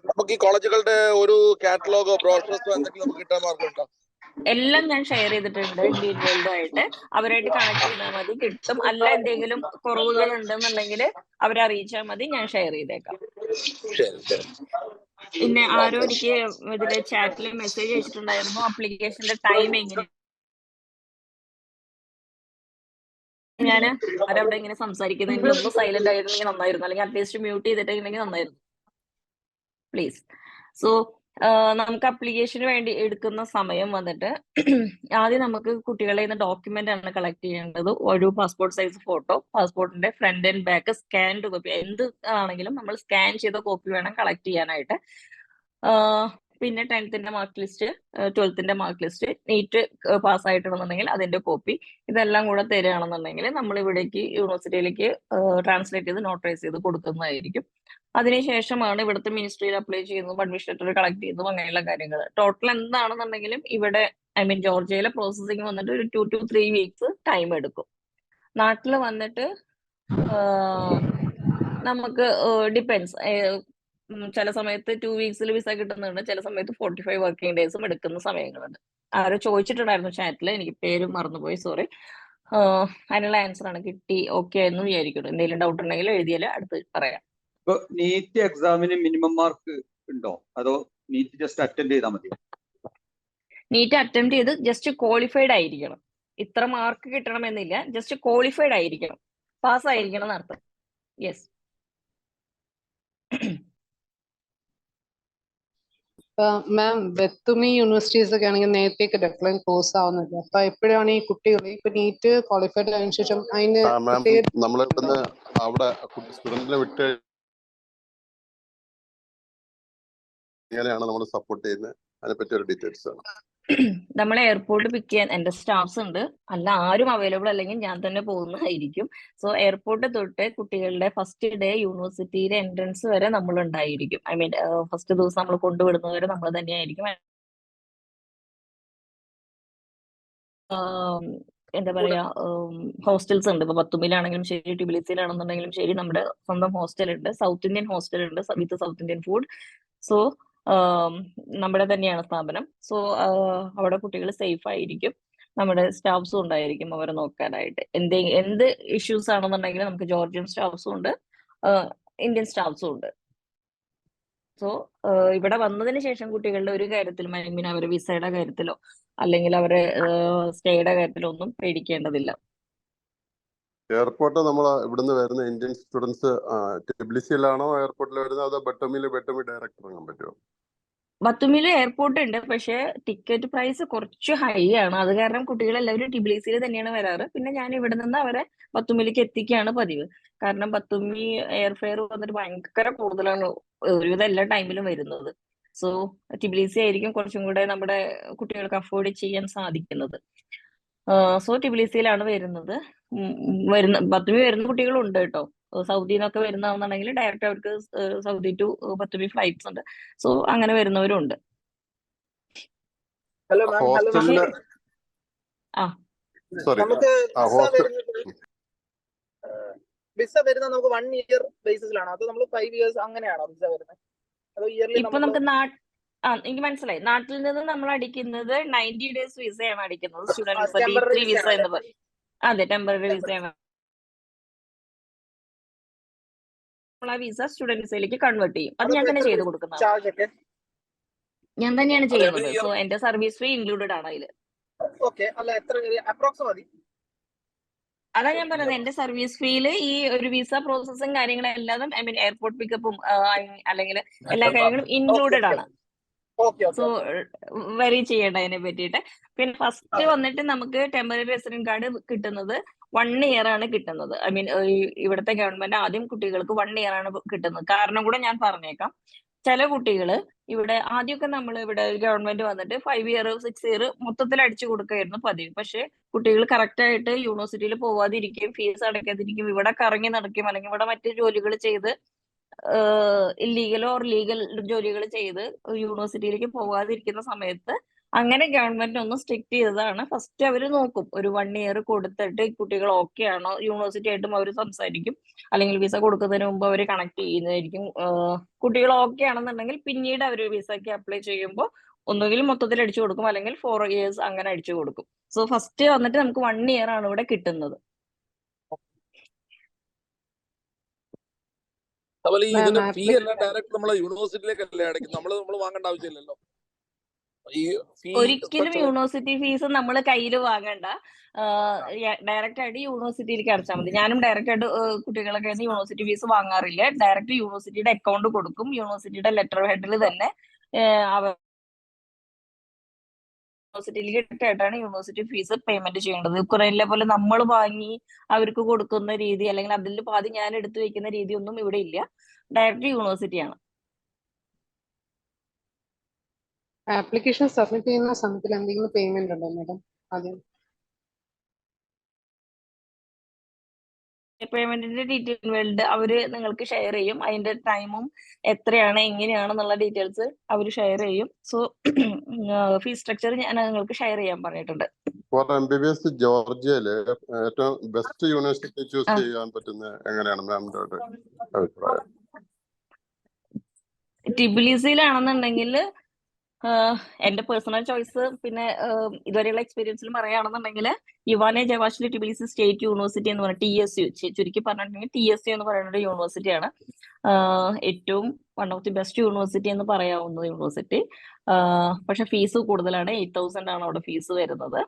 നമുക്ക് ഈ കോളേജുകളുടെ ഒരു കാറ്റലോഗോ ബ്രോഷേഴ്സോ എന്തെങ്കിലും നമുക്ക് കിട്ടാൻ മാർഗമുണ്ടോ? എല്ലാം ഞാൻ ഷെയർ ചെയ്തിട്ടുണ്ട് ഡീറ്റെയിൽഡ് ആയിട്ട്. അവരായിട്ട് കണക്ട് ചെയ്താൽ മതി, കിട്ടും. അല്ല എന്തെങ്കിലും കുറവുകൾ ഉണ്ടെന്നുണ്ടെങ്കിൽ അവരെ അറിയിച്ചാൽ മതി, ഞാൻ ഷെയർ ചെയ്തേക്കാം. പിന്നെ ആരോ എനിക്ക് ഇതില് ചാറ്റിൽ മെസ്സേജ് അയച്ചിട്ടുണ്ടായിരുന്നു, ആപ്ലിക്കേഷന്റെ ടൈം എങ്ങനെ. ഞാന് അവരവിടെ ഇങ്ങനെ സംസാരിക്കുന്നതിന് ഒന്ന് സൈലന്റ് ആയിരുന്നെങ്കിൽ നന്നായിരുന്നു, അല്ലെങ്കിൽ അറ്റ്ലീസ്റ്റ് മ്യൂട്ട് ചെയ്തിട്ടുണ്ടെങ്കിൽ നന്നായിരുന്നു പ്ലീസ്. സോ നമുക്ക് അപ്ലിക്കേഷന് വേണ്ടി എടുക്കുന്ന സമയം വന്നിട്ട് ആദ്യം നമുക്ക് കുട്ടികളെ ഡോക്യുമെന്റ് ആണ് കളക്ട് ചെയ്യേണ്ടത്. ഒരു പാസ്പോർട്ട് സൈസ് ഫോട്ടോ, പാസ്പോർട്ടിന്റെ front and back scanned copy, എന്ത് ആണെങ്കിലും നമ്മൾ സ്കാൻ ചെയ്ത കോപ്പി വേണം കളക്ട് ചെയ്യാനായിട്ട്. പിന്നെ 10th mark list, 12th mark list, NEET പാസ്സായിട്ടുണ്ടെന്നുണ്ടെങ്കിൽ അതിന്റെ കോപ്പി, ഇതെല്ലാം കൂടെ തരികയാണെന്നുണ്ടെങ്കിൽ നമ്മൾ ഇവിടേക്ക് യൂണിവേഴ്സിറ്റിയിലേക്ക് ട്രാൻസ്ലേറ്റ് ചെയ്ത് നോട്ടറൈസ് ചെയ്ത് കൊടുക്കുന്നതായിരിക്കും. അതിനുശേഷമാണ് ഇവിടുത്തെ മിനിസ്ട്രിയിൽ അപ്ലൈ ചെയ്യുന്നതും അഡ്മിഷൻ ലെറ്റർ കളക്ട് ചെയ്യുന്നതും അങ്ങനെയുള്ള കാര്യങ്ങൾ. ടോട്ടൽ എന്താണെന്നുണ്ടെങ്കിലും ഇവിടെ ജോർജിയയിലെ പ്രോസസ്സിംഗ് വന്നിട്ട് ഒരു 2 to 3 വീക്സ് ടൈം എടുക്കും. നാട്ടിൽ വന്നിട്ട് നമുക്ക് ഡിപ്പെൻസ്, ചില സമയത്ത് 2 വീക്സിൽ വിസ കിട്ടുന്നുണ്ട്, ചില സമയത്ത് 45 വർക്കിംഗ് ഡേയ്സും എടുക്കുന്ന സമയങ്ങളുണ്ട്. ആരോ ചോദിച്ചിട്ടുണ്ടായിരുന്നു ചാറ്റിൽ, എനിക്ക് പേര് മറന്നുപോയി, സോറി. അതിനുള്ള ആൻസർ ആണ്, കിട്ടി, ഓക്കെ എന്ന് വിചാരിക്കുന്നു. എന്തെങ്കിലും ഡൗട്ട് ഉണ്ടെങ്കിൽ എഴുതിയാൽ അടുത്ത് പറയാം. ഇപ്പൊ നീറ്റ് എക്സാമിന് മിനിമം മാർക്ക് ഉണ്ടോ, അതോ നീറ്റ് ജസ്റ്റ് അറ്റൻഡ് ചെയ്താൽ മതി? നീറ്റ് അറ്റംപ്റ്റ് ചെയ്ത് ജസ്റ്റ് ക്വാളിഫൈഡ് ആയിരിക്കണം. ഇത്ര മാർക്ക് കിട്ടണമെന്നില്ല, ജസ്റ്റ് ക്വാളിഫൈഡ് ആയിരിക്കണം, പാസ് ആയിരിക്കണം എന്നർത്ഥം. യെസ്. മാം, ബത്തുമി യൂണിവേഴ്സിറ്റീസ് ഒക്കെ ആണെങ്കിൽ നേരത്തേക്ക് ഡെഡ്ലൈൻ ക്ലോസ് ആവുന്നില്ല. അപ്പൊ എപ്പോഴാണ് ഈ കുട്ടികൾ ഇപ്പൊ നീറ്റ് ക്വാളിഫൈഡ് ആയതിനു ശേഷം അതിന് നമ്മളിവിടുന്ന് അവിടെ സ്റ്റുഡന്റിനെ വിട്ട് എങ്ങനെയാണ് നമ്മൾ സപ്പോർട്ട് ചെയ്യുന്നത്, അതിനെപ്പറ്റി ഒരു ഡീറ്റെയിൽസ് ആണ്. നമ്മളെ എയർപോർട്ട് പിക്ക് ചെയ്യാൻ എന്റെ സ്റ്റാഫ്സ് ഉണ്ട്, അല്ല ആരും അവൈലബിൾ അല്ലെങ്കിൽ ഞാൻ തന്നെ പോകുന്നതായിരിക്കും. സോ എയർപോർട്ട് തൊട്ട് കുട്ടികളുടെ ഫസ്റ്റ് ഡേ യൂണിവേഴ്സിറ്റിയിലെ എൻട്രൻസ് വരെ നമ്മൾ ഉണ്ടായിരിക്കും. ഫസ്റ്റ് ദിവസം നമ്മൾ കൊണ്ടുവിടുന്നവരെ നമ്മൾ തന്നെയായിരിക്കും. എന്താ പറയാ, ഹോസ്റ്റൽസ് ഉണ്ട്. ഇപ്പൊ ബത്തുമിലാണെങ്കിലും ശരി, ടിബിലിസിയിലാണെന്നുണ്ടെങ്കിലും ശരി, നമ്മുടെ സ്വന്തം ഹോസ്റ്റൽ ഉണ്ട്, സൗത്ത് ഇന്ത്യൻ ഹോസ്റ്റൽ ഉണ്ട് വിത്ത് സൗത്ത് ഇന്ത്യൻ ഫുഡ്. സോ നമ്മുടെ തന്നെയാണ് സ്ഥാപനം. സോ അവിടെ കുട്ടികൾ സേഫ് ആയിരിക്കും, നമ്മുടെ സ്റ്റാഫ്സും ഉണ്ടായിരിക്കും അവരെ നോക്കാനായിട്ട്. എന്ത് ഇഷ്യൂസ് ആണെന്നുണ്ടെങ്കിൽ നമുക്ക് ജോർജിയൻ സ്റ്റാഫ്സും ഉണ്ട്, ഇന്ത്യൻ സ്റ്റാഫ്സും ഉണ്ട്. സോ ഇവിടെ വന്നതിന് ശേഷം കുട്ടികളുടെ ഒരു കാര്യത്തിലും, അവരെ വിസയുടെ കാര്യത്തിലോ അല്ലെങ്കിൽ അവരെ സ്റ്റേയുടെ കാര്യത്തിലോ ഒന്നും പേടിക്കേണ്ടതില്ല. എയർപോർട്ട് നമ്മൾ ഇവിടുന്ന് വരുന്ന ഇന്ത്യൻ സ്റ്റുഡൻസ് ടിബിലിസിയിലാണോ എയർപോർട്ടിൽ വരുന്നത്, അതോ ബത്തുമി ഡയറക്റ്റ് ഇറങ്ങാൻ പറ്റുമോ? ബത്തുമിയിൽ എയർപോർട്ട് ഉണ്ട്, പക്ഷേ ടിക്കറ്റ് പ്രൈസ് കുറച്ച് ഹൈ ആണ്. അത് കാരണം കുട്ടികൾ എല്ലാവരും ടിബിലിസിയിൽ തന്നെയാണ് വരാറ്. പിന്നെ ഞാൻ ഇവിടെ നിന്ന് അവരെ ബത്തുമിലേക്ക് എത്തിക്കുകയാണ് പതിവ്. കാരണം ബത്തുമി എയർഫെയർ വന്നിട്ട് ഭയങ്കര കൂടുതലാണ് ഒരുവിധം എല്ലാ ടൈമിലും വരുന്നത്. സോ ടിബിലിസി ആയിരിക്കും കുറച്ചും കൂടെ നമ്മുടെ കുട്ടികൾക്ക് അഫോർഡ് ചെയ്യാൻ സാധിക്കുന്നത്. സോ ടിബിലിസിയിലാണ് വരുന്നത്. ബത്തുമി വരുന്ന കുട്ടികളുണ്ട് കേട്ടോ. സൗദിയിൽ നിന്നൊക്കെ വരുന്നതാണെന്നുണ്ടെങ്കിൽ ഡയറക്റ്റ് അവർക്ക് സൗദി ടു ബത്തുമി ഫ്ലൈറ്റ്സ് ഉണ്ട്. സോ അങ്ങനെ വരുന്നവരും ഉണ്ട്. ഹലോ മാം, നമുക്ക് വിസ വരുന്നത് നമുക്ക് 1 ഇയർ ബേസിസിലാണോ, അതോ നമ്മൾ 5 ഇയേഴ്സ് അങ്ങനെയാണോ വിസ വരുന്നത്, അതോ ഇയർലി? ഇപ്പൊ നമുക്ക് എനിക്ക് മനസ്സിലായി. നാട്ടിൽ നിന്ന് നമ്മൾ അടിക്കുന്നത് 90 ഡേയ്സ് വിസയാണ് അടിക്കുന്നത്, സ്റ്റുഡന്റ് വിസ, D3 വിസ എന്ന് പറയും. അതെ, ടെമ്പററി വിസയാണ്. നമ്മൾ ആ വിസ സ്റ്റുഡന്റ് വിസയിലേക്ക് കൺവേർട്ട് ചെയ്യും. അത് ഞാൻ തന്നെ ചെയ്ത് കൊടുക്കുന്നത്, ഞാൻ തന്നെയാണ് ചെയ്യുന്നത്. സോ എന്റെ സർവീസ് ഫീ ഇൻക്ലൂഡഡ് ആണ് അതില്. അതാ ഞാൻ പറയുന്നത്, എന്റെ സർവീസ് ഫീല് ഈ ഒരു വിസ പ്രോസസ്സും കാര്യങ്ങളും എല്ലാതും എയർപോർട്ട് പിക്കപ്പും അല്ലെങ്കിൽ എല്ലാ കാര്യങ്ങളും ഇൻക്ലൂഡഡ് ആണ്. ഓക്കെ സോ ഓക്കെ വെരി ചെയ്യണ്ട അതിനെ പറ്റിയിട്ട്. പിന്നെ ഫസ്റ്റ് വന്നിട്ട് നമുക്ക് ടെമ്പററി റെസിഡന്റ് കാർഡ് കിട്ടുന്നത് 1 ഇയർ ആണ് കിട്ടുന്നത്. ഐ മീൻ ഇവിടുത്തെ ഗവൺമെന്റ് ആദ്യം കുട്ടികൾക്ക് 1 ഇയർ ആണ് കിട്ടുന്നത്. കാരണം കൂടെ ഞാൻ പറഞ്ഞേക്കാം. ചില കുട്ടികൾ ഇവിടെ ആദ്യമൊക്കെ നമ്മൾ ഇവിടെ ഗവൺമെന്റ് വന്നിട്ട് 5 ഇയർ 6 ഇയർ മൊത്തത്തിൽ അടിച്ചു കൊടുക്കുകയായിരുന്നു പതിവ്. പക്ഷെ കുട്ടികൾ കറക്റ്റ് ആയിട്ട് യൂണിവേഴ്സിറ്റിയിൽ പോവാതിരിക്കുകയും ഫീസ് അടയ്ക്കാതിരിക്കും, ഇവിടെ കറങ്ങി നടക്കും, അല്ലെങ്കിൽ ഇവിടെ മറ്റു ജോലികൾ ചെയ്ത് ഇല്ലീഗലോ ഓർ ലീഗൽ ജോലികൾ ചെയ്ത് യൂണിവേഴ്സിറ്റിയിലേക്ക് പോകാതിരിക്കുന്ന സമയത്ത് അങ്ങനെ ഗവൺമെന്റ് ഒന്ന് സ്ട്രിക്ട് ചെയ്തതാണ്. ഫസ്റ്റ് അവർ നോക്കും, ഒരു 1 ഇയർ കൊടുത്തിട്ട് കുട്ടികൾ ഓക്കെ ആണോ, യൂണിവേഴ്സിറ്റി ആയിട്ടും അവർ സംസാരിക്കും, അല്ലെങ്കിൽ വിസ കൊടുക്കുന്നതിന് മുമ്പ് അവർ കണക്ട് ചെയ്യുന്നതായിരിക്കും. കുട്ടികൾ ഓക്കെ ആണെന്നുണ്ടെങ്കിൽ പിന്നീട് അവർ വിസയ്ക്ക് അപ്ലൈ ചെയ്യുമ്പോൾ ഒന്നുകിൽ മൊത്തത്തിൽ അടിച്ചു കൊടുക്കും, അല്ലെങ്കിൽ 4 ഇയേഴ്സ് അങ്ങനെ അടിച്ചു കൊടുക്കും. സോ ഫസ്റ്റ് വന്നിട്ട് നമുക്ക് 1 ഇയർ ആണ് ഇവിടെ കിട്ടുന്നത്. അതുപോലെ മാം ഇതിന് ഫീ എല്ലാം ഡയറക്റ്റ് നമ്മളെ യൂണിവേഴ്സിറ്റിയിലേക്കല്ലേ അടയ്ക്കും, നമ്മൾ വാങ്ങേണ്ട ആവശ്യമില്ലല്ലോ ഈ ഫീ. ഒരിക്കലും യൂണിവേഴ്സിറ്റി ഫീസ് നമ്മൾ കയ്യിൽ വാങ്ങണ്ട, ഡയറക്റ്റ് ആയിട്ട് യൂണിവേഴ്സിറ്റിയിലേക്ക് അടച്ചാൽ മതി. ഞാനും ഡയറക്റ്റ് ആയിട്ട് കുട്ടികളൊക്കെ യൂണിവേഴ്സിറ്റി ഫീസ് വാങ്ങാറില്ല. ഡയറക്റ്റ് യൂണിവേഴ്സിറ്റിയുടെ അക്കൗണ്ട് കൊടുക്കും, യൂണിവേഴ്സിറ്റിയുടെ ലെറ്റർ ഹെഡിൽ തന്നെ യൂണിവേഴ്സിറ്റിയിലേക്ക് ആയിട്ടാണ് യൂണിവേഴ്സിറ്റി ഫീസ് പേയ്മെന്റ് ചെയ്യേണ്ടത്. കുറയില്ല പോലെ നമ്മൾ വാങ്ങി അവർക്ക് കൊടുക്കുന്ന രീതി, അല്ലെങ്കിൽ അതിൽ പാതി ഞാൻ എടുത്തു വെക്കുന്ന രീതി ഒന്നും ഇവിടെ ഇല്ല. ഡയറക്റ്റ് യൂണിവേഴ്സിറ്റിയാണ്. ആപ്ലിക്കേഷൻ സബ്മിറ്റ് ചെയ്യുന്ന സമയത്തിൽ എന്തെങ്കിലും പേയ്മെന്റ് ഉണ്ടോ മാഡം? ആദ്യം പേയ്മെന്റിന്റെ ഡീറ്റെയിൽ വേൾഡ് അവര് നിങ്ങൾക്ക് ഷെയർ ചെയ്യും. അതിന്റെ ടൈമും എത്രയാണ് എങ്ങനെയാണെന്നുള്ള ഡീറ്റെയിൽസ് അവർ ഷെയർ ചെയ്യും. സോ ഫീസ് സ്ട്രക്ചർ ഞാൻ നിങ്ങൾക്ക് ഷെയർ ചെയ്യാൻ പറഞ്ഞിട്ടുണ്ട്. ഫോർ MBBS ജോർജിയയില് ഏറ്റവും ബെസ്റ്റ് യൂണിവേഴ്സിറ്റി ചൂസ് ചെയ്യാൻ പറ്റുന്ന എങ്ങനെയാണ് മാമിന്റെ ഒരു അഭിപ്രായം? ടിബിലിസിയിലാണെന്നുണ്ടെങ്കിൽ എന്റെ പേഴ്സണൽ ചോയ്സ്, പിന്നെ ഇതുവരെയുള്ള എക്സ്പീരിയൻസിൽ പറയുകയാണെന്നുണ്ടെങ്കിൽ ഇവാനെ ജവാഷിലി ടിബിലിസി സ്റ്റേറ്റ് യൂണിവേഴ്സിറ്റി എന്ന് പറയുന്നത് TSU, ചുരുക്കി പറഞ്ഞിട്ടുണ്ടെങ്കിൽ TSU എന്ന് പറയുന്ന ഒരു യൂണിവേഴ്സിറ്റിയാണ് ഏറ്റവും one of the best university എന്ന് പറയാവുന്ന യൂണിവേഴ്സിറ്റി. പക്ഷെ ഫീസ് കൂടുതലാണ്, 8,000 ആണ് അവിടെ ഫീസ് വരുന്നത്.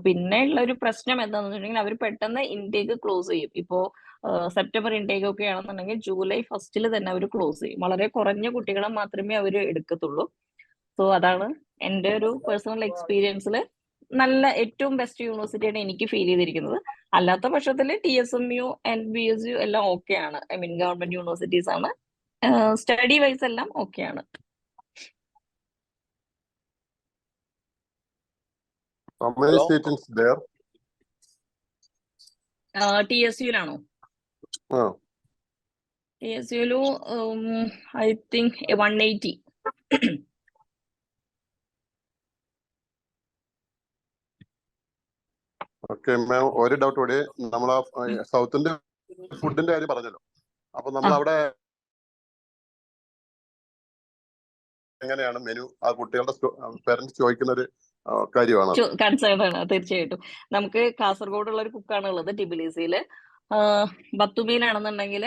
പിന്നെ ഉള്ള ഒരു പ്രശ്നം എന്താണെന്ന് വെച്ചിട്ടുണ്ടെങ്കിൽ അവർ പെട്ടെന്ന് ഇൻടേക്ക് ക്ലോസ് ചെയ്യും. ഇപ്പോ സെപ്റ്റംബർ ഇൻടേക്ക് ഒക്കെ ആണെന്നുണ്ടെങ്കിൽ ജൂലൈ 1 തന്നെ അവർ ക്ലോസ് ചെയ്യും. വളരെ കുറഞ്ഞ കുട്ടികളെ മാത്രമേ അവർ എടുക്കത്തുള്ളൂ. സോ അതാണ് എൻ്റെ ഒരു പേഴ്സണൽ എക്സ്പീരിയൻസിൽ നല്ല ഏറ്റവും ബെസ്റ്റ് യൂണിവേഴ്സിറ്റിയാണ് എനിക്ക് ഫീൽ ചെയ്തിരിക്കുന്നത്. അല്ലാത്ത പക്ഷത്തിൽ TSMU NBSU എല്ലാം ഓക്കെ ആണ്. ഐ മീൻ ഗവൺമെന്റ് യൂണിവേഴ്സിറ്റീസ് ആണ്. സ്റ്റഡി വൈസ് എല്ലാം ഓക്കെ ആണ്. How many seats is there? TSU-ലാണോ? TSU-ലു ഐ തിങ്ക് 180. ഓക്കെ മാം, ഒരു ഡൗട്ട് കൂടി. നമ്മൾ സൗത്ത് ഇന്ത്യൻ ഫുഡിന്റെ കാര്യം പറഞ്ഞല്ലോ, അപ്പൊ നമ്മൾ അവിടെ എങ്ങനെയാണ് മെനു? ആ കുട്ടികളുടെ പേരന്റ്സ് ചോദിക്കുന്ന ഒരു കാര്യമാണ്, കൺസേൺ ആണ് തീർച്ചയായിട്ടും. നമുക്ക് കാസർഗോഡുള്ള ഒരു കുക്കാണ് ഉള്ളത് ടിബിലിസിയില്. ബത്തുമിയിലാണെന്നുണ്ടെങ്കിൽ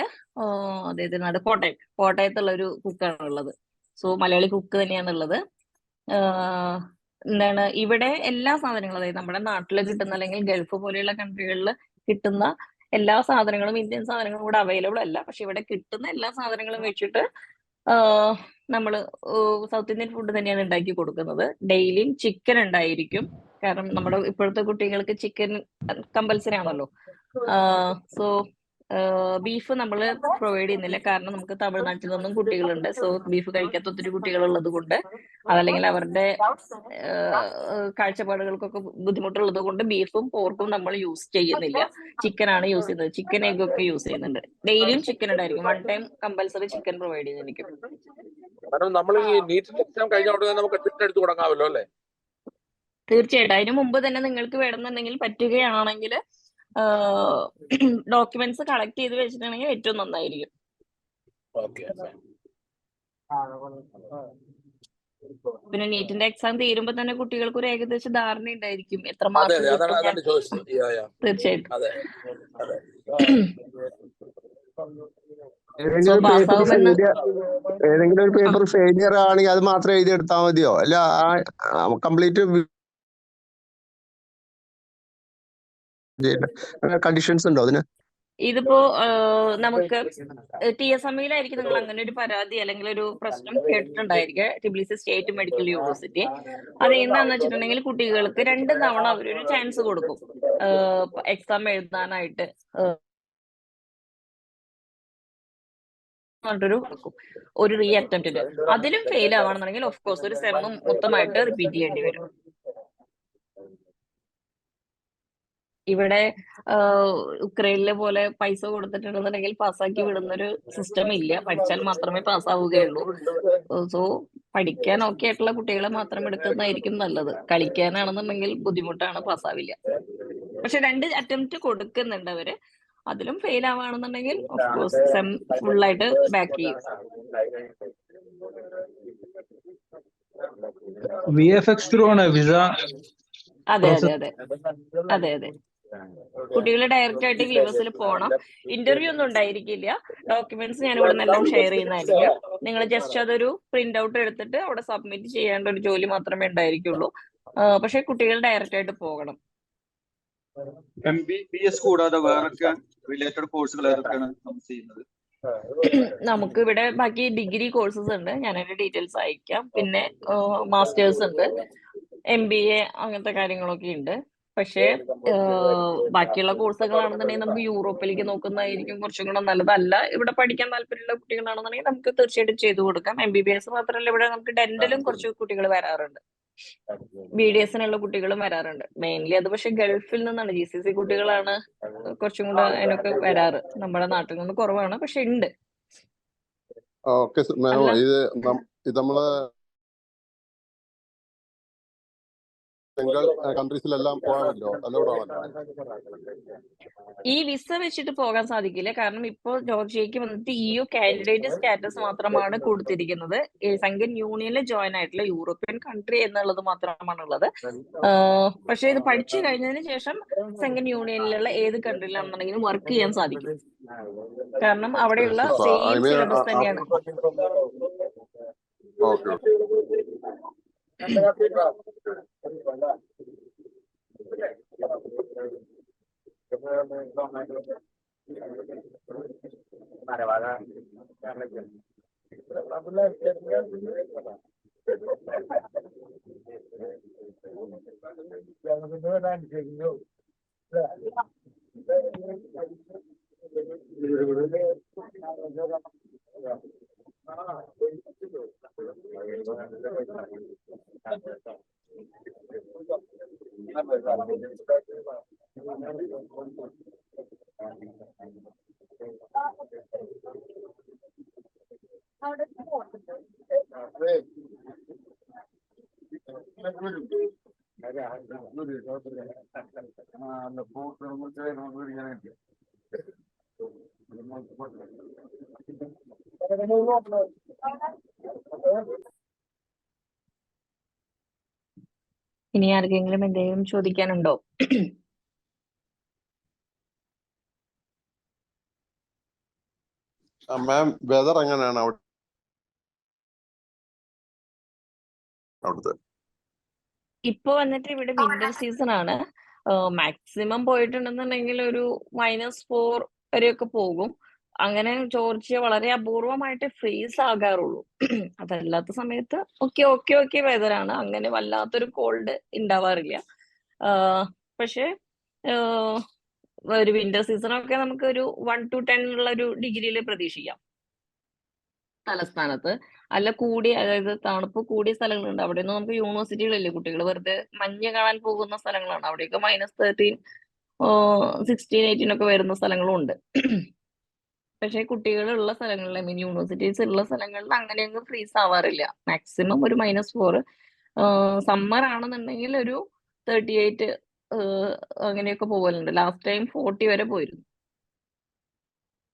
അദ്ദേഹത്തിന് നാട് കോട്ടയത്തുള്ള ഒരു കുക്കാണ് ഉള്ളത്. സോ മലയാളി കുക്ക് തന്നെയാണ് ഉള്ളത്. എന്താണ് ഇവിടെ എല്ലാ സാധനങ്ങളും, അതായത് നമ്മുടെ നാട്ടിൽ കിട്ടുന്ന അല്ലെങ്കിൽ ഗൾഫ് പോലെയുള്ള കൺട്രികളിൽ കിട്ടുന്ന എല്ലാ സാധനങ്ങളും, ഇന്ത്യൻ സാധനങ്ങളും ഇവിടെ അവൈലബിൾ അല്ല. പക്ഷെ ഇവിടെ കിട്ടുന്ന എല്ലാ സാധനങ്ങളും വെച്ചിട്ട് നമ്മൾ സൗത്ത് ഇന്ത്യൻ ഫുഡ് തന്നെയാണ് ഉണ്ടാക്കി കൊടുക്കുന്നത്. ഡെയിലിയും ചിക്കൻ ഉണ്ടായിരിക്കും. കാരണം നമ്മുടെ ഇപ്പോഴത്തെ കുട്ടികൾക്ക് ചിക്കൻ കമ്പൽസറി ആണല്ലോ. സോ ബീഫ് നമ്മൾ പ്രൊവൈഡ് ചെയ്യുന്നില്ല, കാരണം നമുക്ക് തമിഴ്നാട്ടിൽ നിന്നും കുട്ടികളുണ്ട്. സോ ബീഫ് കഴിക്കാത്ത ഒത്തിരി കുട്ടികളുള്ളത് കൊണ്ട്, അതല്ലെങ്കിൽ അവരുടെ കാഴ്ചപ്പാടുകൾക്കൊക്കെ ബുദ്ധിമുട്ടുള്ളത് കൊണ്ട് ബീഫും പോർക്കും നമ്മൾ യൂസ് ചെയ്യുന്നില്ല. ചിക്കനാണ് യൂസ് ചെയ്യുന്നത്. ചിക്കൻ എഗ് ഒക്കെ യൂസ് ചെയ്യുന്നുണ്ട്. ഡെയിലിയും ചിക്കൻ ഉണ്ടായിരിക്കും. 1 ടൈം കമ്പൽസറി ചിക്കൻ പ്രൊവൈഡ് ചെയ്യുന്നതായിരിക്കും. നമ്മൾ ഈ നീറ്റിന്റെ എക്സാം കഴിഞ്ഞ ഉടനെ നമുക്ക് അഡ്മിഷൻ എടുത്ത് തുടങ്ങാമല്ലോ അല്ലേ? തീർച്ചയായിട്ടും. അതിന് മുമ്പ് തന്നെ നിങ്ങൾക്ക് വേണമെന്നുണ്ടെങ്കിൽ പറ്റുകയാണെങ്കിൽ ഡോക്യുമെന്റ്സ് കളക്ട് ചെയ്ത് വെച്ചിട്ടുണ്ടെങ്കിൽ ഏറ്റവും നന്നായിരിക്കും. പിന്നെ നീറ്റിന്റെ എക്സാം തീരുമ്പോ തന്നെ കുട്ടികൾക്ക് ഒരു ഏകദേശം ധാരണ ഉണ്ടായിരിക്കും എത്ര മാർക്ക് കിട്ടും. തീർച്ചയായിട്ടും. ഏതെങ്കിലും ഒരു പേപ്പർ ഫെയിലിയർ ആണെങ്കിൽ അത് മാത്രം എഴുതി എടുത്താൽ മതിയോ? അല്ല കംപ്ലീറ്റ് കണ്ടീഷൻസ് ഉണ്ടോ അതിന്? ഇതിപ്പോ നമുക്ക് TSMയിലായിരിക്കും നിങ്ങൾ അങ്ങനെ ഒരു പരാതി അല്ലെങ്കിൽ ഒരു പ്രശ്നം കേട്ടിട്ടുണ്ടായിരിക്കുക, TBC സ്റ്റേറ്റ് മെഡിക്കൽ യൂണിവേഴ്സിറ്റി. അത് എന്താണെന്ന് വെച്ചിട്ടുണ്ടെങ്കിൽ കുട്ടികൾക്ക് 2 തവണ അവരൊരു ചാൻസ് കൊടുക്കും എക്സാം എഴുതാനായിട്ട്. ഒരു റീ അറ്റംപ്റ്റിന്. അതിലും ഫെയിൽ ആവുകയാണെന്നുണ്ടെങ്കിൽ ഓഫ് കോഴ്സ് ഒരു സെമ്മും മൊത്തമായിട്ട് റിപ്പീറ്റ് ചെയ്യേണ്ടി വരും. ഇവിടെ ഉക്രൈനിലെ പോലെ പൈസ കൊടുത്തിട്ടുണ്ടെന്നുണ്ടെങ്കിൽ പാസ്സാക്കി വിടുന്നൊരു സിസ്റ്റം ഇല്ല. പഠിച്ചാൽ മാത്രമേ പാസ്സാവുകയുള്ളൂ. സോ പഠിക്കാൻ ഓക്കെ ആയിട്ടുള്ള കുട്ടികളെ മാത്രം എടുക്കുന്നതായിരിക്കും നല്ലത്. കളിക്കാനാണെന്നുണ്ടെങ്കിൽ ബുദ്ധിമുട്ടാണ്, പാസ്സാവില്ല. പക്ഷെ 2 അറ്റംപ്റ്റ് കൊടുക്കുന്നുണ്ട് അവര്. അതിലും ഫെയിൽ ആവുകയാണെന്നുണ്ടെങ്കിൽ ഓഫ് കോഴ്സ് സെം ഫുള്ളായിട്ട് ബാക്ക് ചെയ്യും. VFX ത്രൂ ആണ് വിസ അതെ അതെ അതെ അതെ അതെ കുട്ടികൾ ഡയറക്റ്റ് ആയിട്ട് VFSൽ പോകണം. ഇന്റർവ്യൂ ഒന്നും ഉണ്ടായിരിക്കില്ല. ഡോക്യുമെന്റ്സ് ഞാൻ ഇവിടെ നിന്നെല്ലാം ഷെയർ ചെയ്യുന്നതായിരിക്കും. നിങ്ങൾ ജസ്റ്റ് അതൊരു പ്രിന്റ് ഔട്ട് എടുത്തിട്ട് അവിടെ സബ്മിറ്റ് ചെയ്യേണ്ട ഒരു ജോലി മാത്രമേ ഉണ്ടായിരിക്കുള്ളൂ. പക്ഷെ കുട്ടികൾ ഡയറക്റ്റ് ആയിട്ട് പോകണം. MBBS കൂടാതെ വേറൊക്കെ റിലേറ്റഡ് കോഴ്സുകൾ ഏതൊക്കെയാണ് നമ്മൾ ചെയ്യുന്നത്? നമുക്ക് ഇവിടെ ബാക്കി ഡിഗ്രി കോഴ്സസ് ഉണ്ട്, ഞാൻ അതിന്റെ ഡീറ്റെയിൽസ് അയക്കാം. പിന്നെ മാസ്റ്റേഴ്സ് ഉണ്ട്, MBA അങ്ങനത്തെ കാര്യങ്ങളൊക്കെ ഉണ്ട്. പക്ഷേ ബാക്കിയുള്ള കോഴ്സുകളാണെന്നുണ്ടെങ്കിൽ നമുക്ക് യൂറോപ്പിലേക്ക് നോക്കുന്നതായിരിക്കും കുറച്ചും കൂടെ നല്ലതല്ല. ഇവിടെ പഠിക്കാൻ താല്പര്യമുള്ള കുട്ടികളാണെന്നുണ്ടെങ്കിൽ നമുക്ക് തീർച്ചയായിട്ടും ചെയ്തു കൊടുക്കാം. MBBS മാത്രമല്ല, ഇവിടെ നമുക്ക് ഡെന്റലും കുറച്ച് കുട്ടികൾ വരാറുണ്ട്, BDSനുള്ള കുട്ടികളും വരാറുണ്ട്. മെയിൻലി അത് പക്ഷെ ഗൾഫിൽ നിന്നാണ്, GCC കുട്ടികളാണ് കുറച്ചും കൂടെ അതിനൊക്കെ വരാറ്. നമ്മുടെ നാട്ടിൽ നിന്ന് കുറവാണ്, പക്ഷെ ഉണ്ട്. ഓക്കെ മാം, ഇത് നമ്മള് കൺട്രീസിലെല്ലാം പോകാമല്ലോ, അലൗഡ് ആണല്ലോ? ഈ വിസ വെച്ചിട്ട് പോകാൻ സാധിക്കില്ല. കാരണം ഇപ്പോൾ ജോർജിയക്ക് വന്നിട്ട് EU കാൻഡിഡേറ്റ് സ്റ്റാറ്റസ് മാത്രമാണ് കൊടുത്തിരിക്കുന്നത്. സംഘൻ യൂണിയനിൽ ജോയിൻ ആയിട്ടുള്ള യൂറോപ്യൻ കൺട്രി എന്നുള്ളത് മാത്രമാണുള്ളത്. പക്ഷെ ഇത് പഠിച്ചു കഴിഞ്ഞതിന് ശേഷം സംഘൻ യൂണിയനിലുള്ള ഏത് കൺട്രിയിലാണെന്നുണ്ടെങ്കിലും വർക്ക് ചെയ്യാൻ സാധിക്കും. കാരണം അവിടെയുള്ള സെയിം സിലബസ് തന്നെയാണ്. ഓക്കെ. ഇനി ആർക്കെങ്കിലും എന്തെങ്കിലും ചോദിക്കാനുണ്ടോ? മാം, വെതർ എങ്ങനെയാണ് അവിടുത്തെ? ഇപ്പൊ വന്നിട്ട് ഇവിടെ വിന്റർ സീസൺ ആണ്. മാക്സിമം പോയിട്ടുണ്ടെന്നുണ്ടെങ്കിൽ ഒരു -4 വരെയൊക്കെ പോകും. അങ്ങനെ ജോർജിയ വളരെ അപൂർവമായിട്ട് ഫ്രീസ് ആകാറുള്ളൂ. അതല്ലാത്ത സമയത്ത് ഓക്കെ വെതറാണ്. അങ്ങനെ വല്ലാത്തൊരു കോൾഡ് ഉണ്ടാവാറില്ല. പക്ഷെ ഒരു വിന്റർ സീസണൊക്കെ നമുക്ക് ഒരു 1 to 10 ഉള്ള ഒരു ഡിഗ്രിയിൽ പ്രതീക്ഷിക്കാം തലസ്ഥാനത്ത്. അല്ല അതായത് തണുപ്പ് കൂടിയ സ്ഥലങ്ങളുണ്ട്. അവിടെ ഒന്നും നമുക്ക് യൂണിവേഴ്സിറ്റികളില്ലേ, കുട്ടികൾ വെറുതെ മഞ്ഞ് കാണാൻ പോകുന്ന സ്ഥലങ്ങളാണ്. അവിടെയൊക്കെ -13, 16, 18 ഒക്കെ വരുന്ന സ്ഥലങ്ങളും ഉണ്ട്. പക്ഷെ കുട്ടികളുള്ള സ്ഥലങ്ങളിൽ, യൂണിവേഴ്സിറ്റീസ് ഉള്ള സ്ഥലങ്ങളിൽ അങ്ങനെയൊന്നും ഫ്രീസ് ആവാറില്ല. മാക്സിമം ഒരു -4. സമ്മർ ആണെന്നുണ്ടെങ്കിൽ ഒരു 38 അങ്ങനെയൊക്കെ പോകലുണ്ട്. ലാസ്റ്റ് ടൈം 40 വരെ പോയിരുന്നു.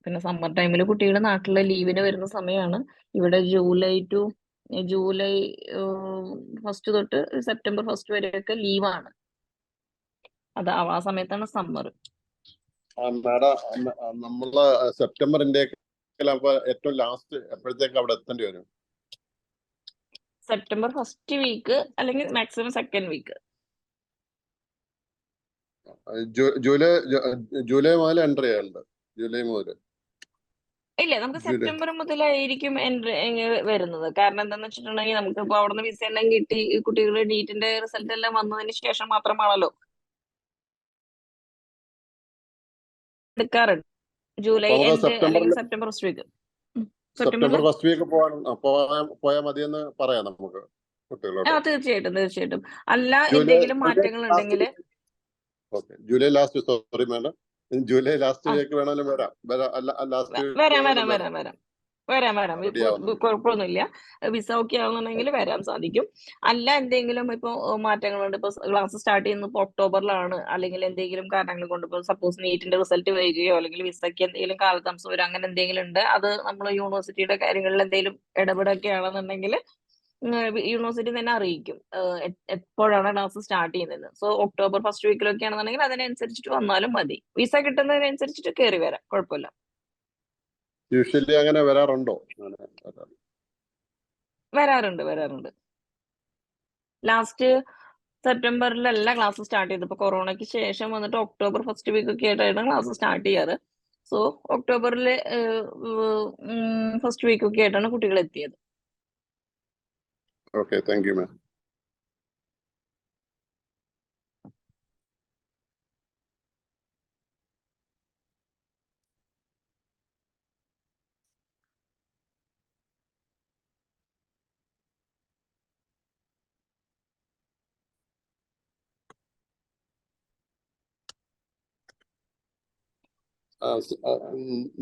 പിന്നെ സമ്മർ ടൈമിൽ കുട്ടികൾ നാട്ടിലെ ലീവിന് വരുന്ന സമയമാണ്. ഇവിടെ ജൂലൈ 1 തൊട്ട് സെപ്റ്റംബർ 1 വരെയൊക്കെ ലീവാണ്. അത് ആ സമയത്താണ് സമ്മർ. മാഡം, നമ്മള് സെപ്റ്റംബറിന്റെ ഏറ്റവും ലാസ്റ്റ് എപ്പോഴത്തേക്ക് അവിടെ എത്തേണ്ടി വരും? സെപ്റ്റംബർ 1st വീക്ക് അല്ലെങ്കിൽ മാക്സിമം 2nd വീക്ക്. ജൂലൈ മുതൽ എൻട്രി ചെയ്യാറുണ്ട്. ജൂലൈ മുതൽ ഇല്ല, നമുക്ക് ജൂലൈ സെപ്റ്റംബർ മുതലായിരിക്കും വരുന്നത്. കാരണം എന്താന്ന് വെച്ചിട്ടുണ്ടെങ്കിൽ നമുക്ക് ഇപ്പൊ അവിടുന്ന് വിസ എല്ലാം കിട്ടി, ഈ കുട്ടികളുടെ നീറ്റിന്റെ റിസൾട്ട് എല്ലാം വന്നതിന് ശേഷം മാത്രമാണല്ലോ എടുക്കാറുണ്ട്. ജൂലൈ അപ്പൊ നമുക്ക് എൻഡ് അല്ലെങ്കിൽ സെപ്റ്റംബറിൽ സെപ്റ്റംബർ ഫസ്റ്റ് വീക്ക്. സെപ്റ്റംബർ സെപ്റ്റംബറിൽ ഫസ്റ്റ് വീക്ക് പോയാൽ മതിയെന്ന് പറയാം നമുക്ക് കുട്ടികളോട്. തീർച്ചയായിട്ടും തീർച്ചയായിട്ടും. അല്ല ജൂലൈ എന്തെങ്കിലും മാറ്റങ്ങൾ ഉണ്ടെങ്കിൽ okay, July last, sorry madam, July last week വേണമെങ്കിലും വരാം. ലാസ്റ്റ് വീക്ക് വരാം വേണമെങ്കിലും വരാം വരാം വരാം വരാം റെഡി ആവുന്നുണ്ട്. കുഴപ്പമൊന്നുമില്ല. വിസ ഓക്കെ ആവുന്നുണ്ടെങ്കിൽ വരാൻ സാധിക്കും. അല്ല എന്തെങ്കിലും ഇപ്പൊ മാറ്റങ്ങളുണ്ട്, ഇപ്പൊ ക്ലാസ് സ്റ്റാർട്ട് ചെയ്യുന്നത് ഇപ്പൊ ഒക്ടോബറിലാണ്, അല്ലെങ്കിൽ എന്തെങ്കിലും കാരണങ്ങൾ കൊണ്ട് ഇപ്പൊ സപ്പോസ് നീറ്റിന്റെ റിസൾട്ട് വരികയോ അല്ലെങ്കിൽ വിസയ്ക്ക് എന്തെങ്കിലും കാലതാമസം വരും, അങ്ങനെ എന്തെങ്കിലും ഉണ്ട്, അത് നമ്മൾ യൂണിവേഴ്സിറ്റിയുടെ കാര്യങ്ങളിൽ എന്തെങ്കിലും ഇടപെടൊക്കെയാണെന്നുണ്ടെങ്കിൽ യൂണിവേഴ്സിറ്റി തന്നെ അറിയിക്കും എപ്പോഴാണ് ക്ലാസ് സ്റ്റാർട്ട് ചെയ്യുന്നത്. സോ ഒക്ടോബർ ഫസ്റ്റ് വീക്കിലൊക്കെ ആണെന്നുണ്ടെങ്കിൽ അതിനനുസരിച്ചിട്ട് വന്നാലും മതി. വിസ കിട്ടുന്നതിനനുസരിച്ചിട്ട് കയറി വരാം, കുഴപ്പമില്ല. യൂഷ്വലി അങ്ങനെ വരാറുണ്ടോ? വരാറുണ്ട്. ലാസ്റ്റ് സെപ്റ്റംബറിലല്ല ക്ലാസ് സ്റ്റാർട്ട് ചെയ്തത്. ഇപ്പൊ കൊറോണയ്ക്ക് ശേഷം വന്നിട്ട് ഒക്ടോബർ ഫസ്റ്റ് വീക്ക് ഒക്കെ ആയിട്ടാണ് ക്ലാസ് സ്റ്റാർട്ട് ചെയ്യാറ്. സോ ഒക്ടോബറിലെ ഫസ്റ്റ് വീക്ക് ഒക്കെ ആയിട്ടാണ് കുട്ടികൾ എത്തിയത്. Okay, thank you ma'am.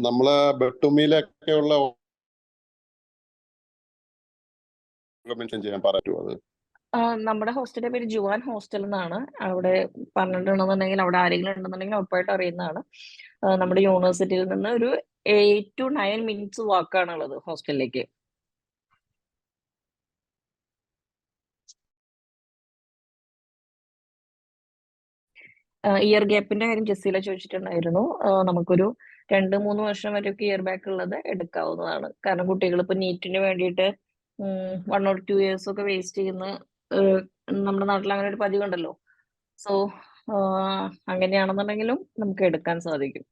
നമ്മളെ ബെട്ടുമിയിലൊക്കെ ഉള്ള മെൻഷൻ ചെയ്യാൻ പറ്റുമോ? അത് നമ്മുടെ ഹോസ്റ്റലിന്റെ പേര് ജുവാൻ ഹോസ്റ്റൽ എന്നാണ്. അവിടെ പറഞ്ഞിട്ടുണ്ടെന്നുണ്ടെങ്കിൽ അവിടെ ആരെങ്കിലും ഉണ്ടെന്നുണ്ടെങ്കിൽ ഉറപ്പായിട്ട് അറിയുന്നതാണ്. നമ്മുടെ യൂണിവേഴ്സിറ്റിയിൽ നിന്ന് ഒരു 8 to 9 മിനിറ്റ്സ് വാക്കാണുള്ളത് ഹോസ്റ്റലിലേക്ക്. ഇയർ ഗ്യാപ്പിന്റെ കാര്യം ജസീല ചോദിച്ചിട്ടുണ്ടായിരുന്നു. നമുക്കൊരു 2-3 വർഷം വരെയൊക്കെ ഇയർ ബാക്ക് ഉള്ളത് എടുക്കാവുന്നതാണ്. കാരണം കുട്ടികൾ ഇപ്പൊ നീറ്റിന് വേണ്ടിയിട്ട് 1 or 2 years ഒക്കെ വേസ്റ്റ് ചെയ്യുന്ന നമ്മുടെ നാട്ടിൽ അങ്ങനെ ഒരു പതിവുണ്ടല്ലോ. സോ അങ്ങനെയാണെന്നുണ്ടെങ്കിലും നമുക്ക് എടുക്കാൻ സാധിക്കും.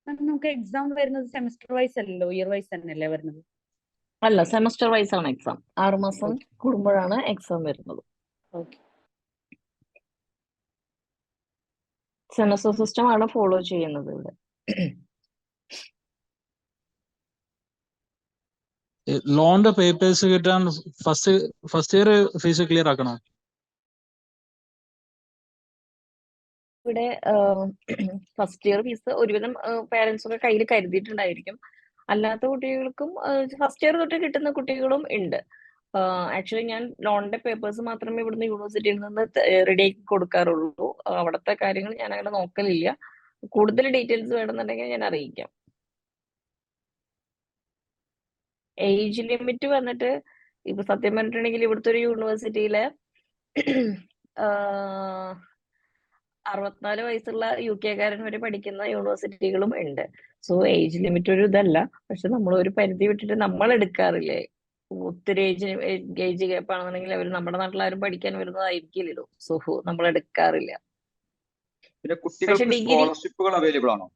നമുക്ക് എക്സാം വരുന്നത് സെമസ്റ്റർ വൈസ് അല്ലല്ലോ, ഇയർ വൈസ് തന്നെയല്ലേ വരുന്നത്? അല്ല, സെമസ്റ്റർ വൈസ് ആണ് എക്സാം. 6 മാസം കൂടുമ്പോഴാണ് എക്സാം വരുന്നത്. സെമസ്റ്റർ സിസ്റ്റം ആണ് ഫോളോ ചെയ്യുന്നത് ഇവിടെ. ലോണിന്റെ പേപ്പേഴ്സ് കിട്ടാൻ ഫസ്റ്റ് ഇയർ ഫീസ് ക്ലിയർ ആക്കണോ? ഇവിടെ ഫസ്റ്റ് ഇയർ ഫീസ് ഒരുവിധം പേരൻസ് ഒക്കെ കയ്യിൽ കരുതിയിട്ടുണ്ടായിരിക്കും. അല്ലാത്ത കുട്ടികൾക്കും ഫസ്റ്റ് ഇയർ തൊട്ട് കിട്ടുന്ന കുട്ടികളും ഉണ്ട്. ആക്ച്വലി ഞാൻ ലോണിന്റെ പേപ്പേഴ്സ് മാത്രമേ ഇവിടുന്ന് യൂണിവേഴ്സിറ്റിയിൽ നിന്ന് റെഡി ആക്കി കൊടുക്കാറുള്ളൂ. അവിടുത്തെ കാര്യങ്ങൾ ഞാൻ അങ്ങനെ നോക്കലില്ല. കൂടുതൽ ഡീറ്റെയിൽസ് വേണമെന്നുണ്ടെങ്കിൽ ഞാൻ അറിയിക്കാം. ഏജ് ലിമിറ്റ് വന്നിട്ട് ഇപ്പൊ സത്യം പറഞ്ഞിട്ടുണ്ടെങ്കിൽ ഇവിടുത്തെ ഒരു യൂണിവേഴ്സിറ്റിയില് 64 വയസ്സുള്ള UK-കാരൻ വരെ പഠിക്കുന്ന യൂണിവേഴ്സിറ്റികളും ഉണ്ട്. സോ ഏജ് ലിമിറ്റ് ഒരു ഇതല്ല. പക്ഷെ നമ്മൾ ഒരു പരിധി വിട്ടിട്ട് നമ്മൾ എടുക്കാറില്ലേ? ഒത്തിരി ഏജ് ഗ്യാപ്പ് ആണെന്നുണ്ടെങ്കിൽ അവർ നമ്മുടെ നാട്ടിലാരും പഠിക്കാൻ വരുന്നതായിരിക്കില്ലല്ലോ. സോ നമ്മൾ എടുക്കാറില്ല. പിന്നെ കുട്ടികൾക്ക് സ്കോളർഷിപ്പുകൾ അവൈലബിൾ ആണോ?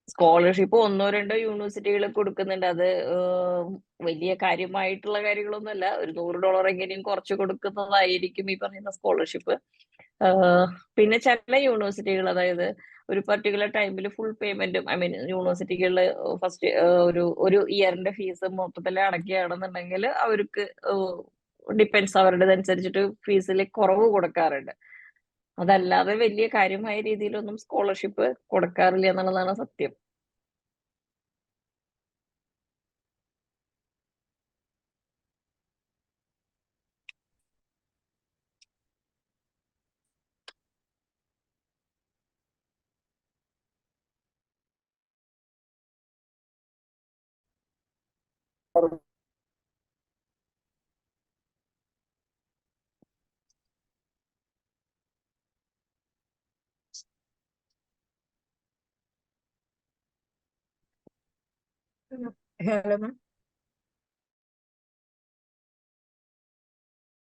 സ്കോളർഷിപ്പ് 1-2 യൂണിവേഴ്സിറ്റികൾ കൊടുക്കുന്നുണ്ട്. അത് വലിയ കാര്യമായിട്ടുള്ള കാര്യങ്ങളൊന്നുമല്ല. ഒരു $100 എങ്ങനെയും കുറച്ച് കൊടുക്കുന്നതായിരിക്കും ഈ പറയുന്ന സ്കോളർഷിപ്പ്. പിന്നെ ചില യൂണിവേഴ്സിറ്റികൾ, അതായത് ഒരു പർട്ടിക്കുലർ ടൈമിൽ ഫുൾ പേയ്മെന്റും, ഐ മീൻ യൂണിവേഴ്സിറ്റികളിൽ ഫസ്റ്റ് ഒരു ഇയറിന്റെ ഫീസ് മൊത്തത്തിൽ അടയ്ക്കുകയാണെന്നുണ്ടെങ്കിൽ അവർക്ക് ഡിപ്പെൻസ് അവരുടേതനുസരിച്ചിട്ട് ഫീസിൽ കുറവ് കൊടുക്കാറുണ്ട്. അതല്ലാതെ വലിയ കാര്യമായ രീതിയിലൊന്നും സ്കോളർഷിപ്പ് കൊടുക്കാറില്ല എന്നുള്ളതാണ് സത്യം. Hello ma'am.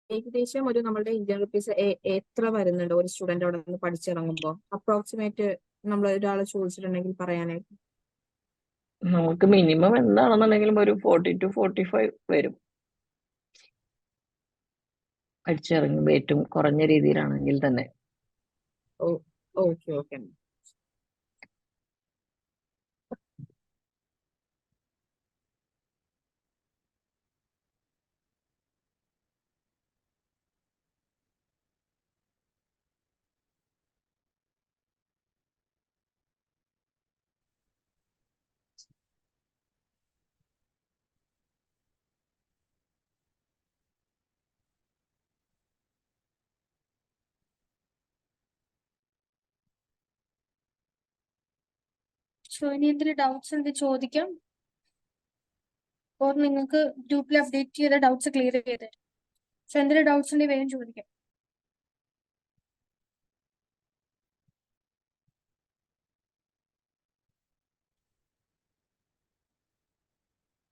ഏകദേശം ഒരു നമ്മളുടെ ഇന്ത്യൻ റുപ്പീസ് എത്ര വരുന്നുണ്ട് ഒരു സ്റ്റുഡന്റ് അവിടെ നിന്ന് പഠിച്ചിറങ്ങുമ്പോൾ? അപ്രോക്സിമേറ്റ് നമ്മൾ ഒരാളെ ചോദിച്ചിട്ടുണ്ടെങ്കിൽ പറയാനായിട്ട്. നമുക്ക് മിനിമം എന്താണെന്നുണ്ടെങ്കിലും ഒരു 40 to 45 വരും പഠിച്ചിറങ്ങുമ്പോൾ, ഏറ്റവും കുറഞ്ഞ രീതിയിലാണെങ്കിൽ തന്നെ. Okay okay. സോ ഇനി എന്തെങ്കിലും ഡൗട്ട്സ് ഉണ്ട് ചോദിക്കാം, ഓർ നിങ്ങൾക്ക് ഗ്രൂപ്പിൽ അപ്ഡേറ്റ് ചെയ്ത ഡൗട്ട്സ് ക്ലിയർ ചെയ്ത്. സോ എന്തെങ്കിലും ഡൗട്ട്സ് ഉണ്ടെങ്കിൽ വേഗം ചോദിക്കാം.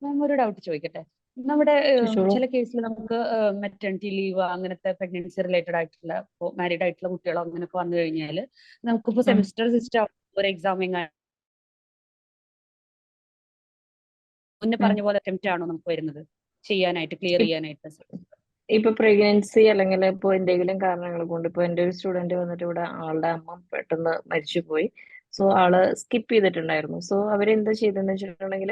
മാം ഒരു ഡൗട്ട് ചോദിക്കട്ടെ? നമ്മുടെ ചോദിച്ചോളൂ. ചില കേസിൽ നമുക്ക് മെറ്റേണിറ്റി ലീവ് അങ്ങനത്തെ പ്രഗ്നൻസി റിലേറ്റഡ് ആയിട്ടുള്ള മാരീഡ് ആയിട്ടുള്ള കുട്ടികളോ അങ്ങനെയൊക്കെ വന്നു കഴിഞ്ഞാൽ നമുക്കിപ്പോ സെമിസ്റ്റർ സിസ്റ്റം ഒരു എക്സാമിങ് മുന്നേ പറഞ്ഞ പോലെ അറ്റംപ്റ്റ് ആണോ നമുക്ക് വരുന്നത് ചെയ്യാനായിട്ട്, ക്ലിയർ ചെയ്യാനായിട്ട്? ഇപ്പൊ പ്രഗ്നൻസി അല്ലെങ്കിൽ ഇപ്പൊ എന്തെങ്കിലും കാരണങ്ങൾ കൊണ്ട്, ഇപ്പൊ എന്റെ ഒരു സ്റ്റുഡന്റ് വന്നിട്ട് ഇവിടെ ആളുടെ അമ്മ പെട്ടെന്ന് മരിച്ചുപോയി. സോ ആള് സ്കിപ്പ് ചെയ്തിട്ടുണ്ടായിരുന്നു. സോ അവരെന്താ ചെയ്തെന്ന് വെച്ചിട്ടുണ്ടെങ്കിൽ,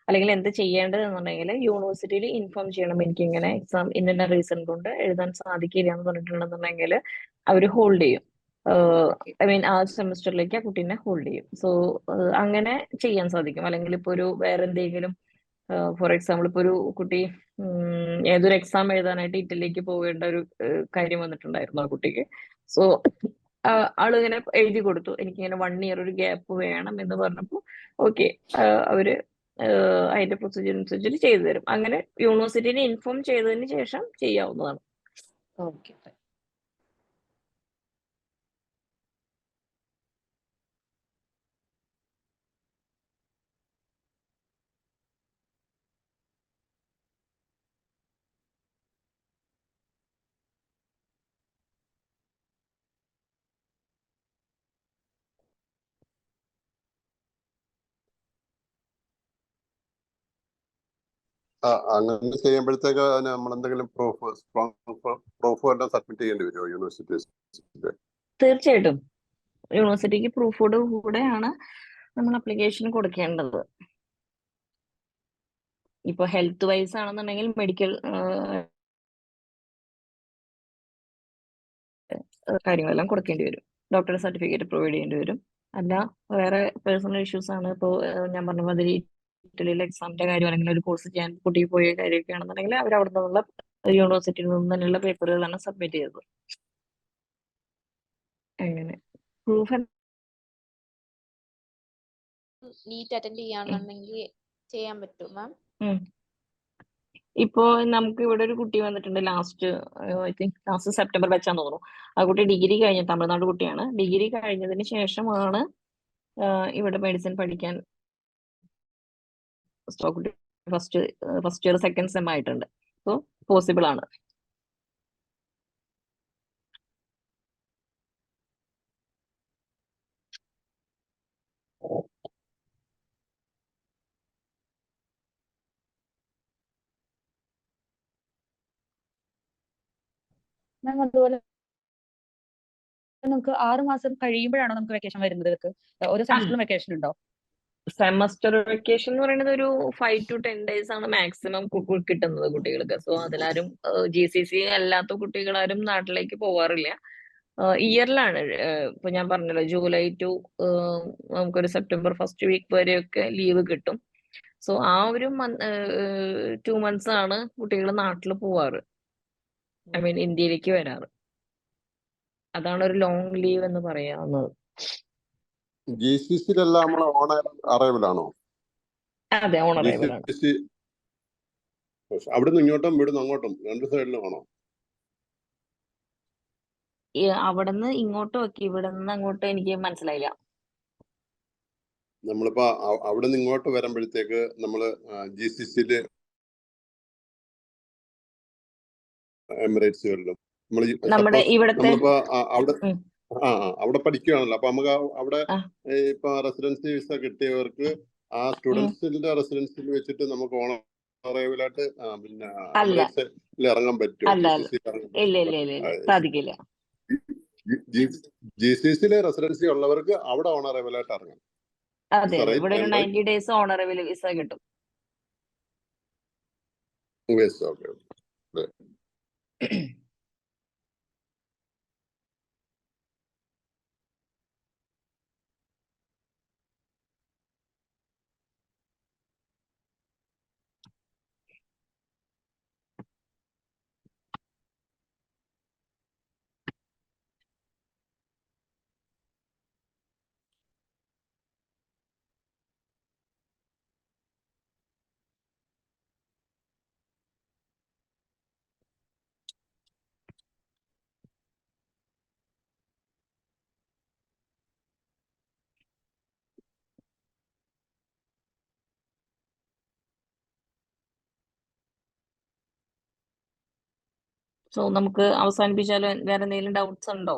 അല്ലെങ്കിൽ എന്ത് ചെയ്യേണ്ടതെന്നുണ്ടെങ്കിൽ യൂണിവേഴ്സിറ്റിയിൽ ഇൻഫോം ചെയ്യണം, എനിക്ക് ഇങ്ങനെ എക്സാം ഇന്ന റീസൺ കൊണ്ട് എഴുതാൻ സാധിക്കില്ല എന്ന് പറഞ്ഞിട്ടുണ്ടെന്നുണ്ടെങ്കിൽ അവർ ഹോൾഡ് ചെയ്യും. ഐ മീൻ ആ സെമിസ്റ്ററിലേക്ക് ആ കുട്ടീനെ ഹോൾഡ് ചെയ്യും. സോ അങ്ങനെ ചെയ്യാൻ സാധിക്കും. അല്ലെങ്കിൽ ഇപ്പൊ ഒരു വേറെ എന്തെങ്കിലും, ഫോർ എക്സാമ്പിൾ ഇപ്പൊ ഒരു കുട്ടി ഏതൊരു എക്സാം എഴുതാനായിട്ട് ഇറ്റലിയിലേക്ക് പോകേണ്ട ഒരു കാര്യം വന്നിട്ടുണ്ടായിരുന്നു ആ കുട്ടിക്ക്. സോ ആളിങ്ങനെ എഴുതി കൊടുത്തു, എനിക്കിങ്ങനെ 1 year ഒരു ഗ്യാപ്പ് വേണം എന്ന് പറഞ്ഞപ്പോൾ ഓക്കെ, അവര് അതിന്റെ പ്രൊസീജിയർ അനുസരിച്ചിട്ട് ചെയ്തു തരും. അങ്ങനെ യൂണിവേഴ്സിറ്റിനെ ഇൻഫോം ചെയ്തതിന് ശേഷം ചെയ്യാവുന്നതാണ്. ഓക്കെ. അങ്ങനെ ചെയ്യുമ്പോഴത്തേക്ക് നമ്മളെന്തെങ്കിലും പ്രൂഫ് വല്ലതും സബ്മിറ്റ് ചെയ്യേണ്ടി വരുമോ യൂണിവേഴ്സിറ്റി? തീർച്ചയായിട്ടും യൂണിവേഴ്സിറ്റിക്ക് പ്രൂഫോട് കൂടെയാണ് നമ്മൾ അപ്ലിക്കേഷൻ കൊടുക്കേണ്ടത്. ഇപ്പൊ ഹെൽത്ത് വൈസ് ആണെന്നുണ്ടെങ്കിൽ മെഡിക്കൽ കാര്യങ്ങളെല്ലാം കൊടുക്കേണ്ടി വരും, ഡോക്ടർ സർട്ടിഫിക്കറ്റ് പ്രൊവൈഡ് ചെയ്യേണ്ടി വരും. അല്ല വേറെ പേഴ്സണൽ ഇഷ്യൂസ് ആണ്, ഇപ്പോൾ ഞാൻ പറഞ്ഞ മാതിരി ഇറ്റലിയിലെ എക്സാമിന്റെ കാര്യം അല്ലെങ്കിൽ ഒരു കോഴ്സ് ചെയ്യാൻ കുട്ടി പോയ കാര്യമൊക്കെ ആണെന്നുണ്ടെങ്കിൽ അവർ അവിടെ നിന്നുള്ള യൂണിവേഴ്സിറ്റിയിൽ നിന്ന് തന്നെയുള്ള പേപ്പറുകളാണ് സബ്മിറ്റ് ചെയ്തത്. അങ്ങനെ പ്രൂഫ് നീറ്റ് അറ്റൻഡ് ചെയ്യാന്നുണ്ടെങ്കിൽ ചെയ്യാൻ പറ്റും മാം? ഇപ്പോ നമുക്ക് ഇവിടെ ഒരു കുട്ടി വന്നിട്ടുണ്ട് last, I think last September വെച്ചാന്ന് തോന്നുന്നു. ആ കുട്ടി ഡിഗ്രി കഴിഞ്ഞ തമിഴ്നാട് കുട്ടിയാണ്. ഡിഗ്രി കഴിഞ്ഞതിന് ശേഷമാണ് ഇവിടെ മെഡിസിൻ പഠിക്കാൻ കുട്ടി ഫസ്റ്റ് ഇയർ സെക്കൻഡ് സെം ആയിട്ടുണ്ട്. സോ പോസിബിൾ ആണ്. മാം അതുപോലെ നമുക്ക് 6 മാസം കഴിയുമ്പോഴാണോ നമുക്ക് വെക്കേഷൻ വരുന്നത്? ഓരോ സെമസ്റ്ററിലും വെക്കേഷൻ ഉണ്ടോ? സെമസ്റ്റർ വെക്കേഷൻ എന്ന് പറയുന്നത് ഒരു 5 to 10 days ആണ് മാക്സിമം കിട്ടുന്നത് കുട്ടികൾക്ക്. സോ അതിലാരും GCC അല്ലാത്ത കുട്ടികളാരും നാട്ടിലേക്ക് പോവാറില്ല. ഇയറിലാണ്. ഇപ്പൊ ഞാൻ പറഞ്ഞല്ലോ ജൂലൈ ടു നമുക്കൊരു സെപ്റ്റംബർ ഫസ്റ്റ് വീക്ക് വരെയൊക്കെ ലീവ് കിട്ടും. സോ ആ ഒരു 2 months ആണ് കുട്ടികൾ നാട്ടിൽ പോവാറ്, ഐ മീൻ ഇന്ത്യയിലേക്ക് വരാറ്. അതാണ് ഒരു ലോങ് ലീവ് എന്ന് പറയാവുന്നത്. GCCയിലെല്ലാം നമ്മൾ ഓൺ അറൈവൽ ആണോ? അതെ, ഓൺ അറൈവൽ ആണ്. അവിടുന്ന് ഇങ്ങോട്ടും ഇവിടുന്ന് അങ്ങോട്ടും രണ്ട് സൈഡിലും ആണോ? അവിടുന്ന് ഇങ്ങോട്ടും ഒക്കെ ഇവിടുന്ന് അങ്ങോട്ടും എനിക്ക് മനസ്സിലായില്ല. നമ്മളിപ്പോ അവിടുന്ന് ഇങ്ങോട്ട് വരുമ്പോഴത്തേക്ക് നമ്മള് GCCയില് എമിറേറ്റ്സുകളിലും നമ്മൾ നമ്മുടെ സപ്പോസ് ഇവിടത്തെ നമ്മളിപ്പോ അവിടെ ഉം, അവിടെ പഠിക്കുകയാണല്ലോ, അപ്പൊ നമുക്ക് അവിടെ ആ, ഇപ്പൊ റെസിഡൻസി വിസ കിട്ടിയവർക്ക് ആ ഉം. സ്റ്റുഡൻസിന്റെ റെസിഡൻസിൽ വെച്ചിട്ട് നമുക്ക് ഓണറേബിളായിട്ട് പിന്നെ അല്ല എമിറേറ്റ്സിൽ ഇറങ്ങാൻ പറ്റുമോ? അല്ല അല്ല GCC ഇറങ്ങാൻ ഇല്ല പറ്റുമോ? ഇല്ല ഇല്ല ഇല്ല സാധിക്കില്ല. GCC റെസിഡൻസി ഉള്ളവർക്ക് അവിടെ ഓണറേബിളായിട്ട് ഇറങ്ങാം. അതെ അതെ, ഇവിടെ ഒരു Am I right? 90 days honourable visa കിട്ടും. Yes, okay. സോ നമുക്ക് അവസാനിപ്പിച്ചാലോ? വേറെ എന്തെങ്കിലും ഡൗട്ട്സ് ഉണ്ടോ?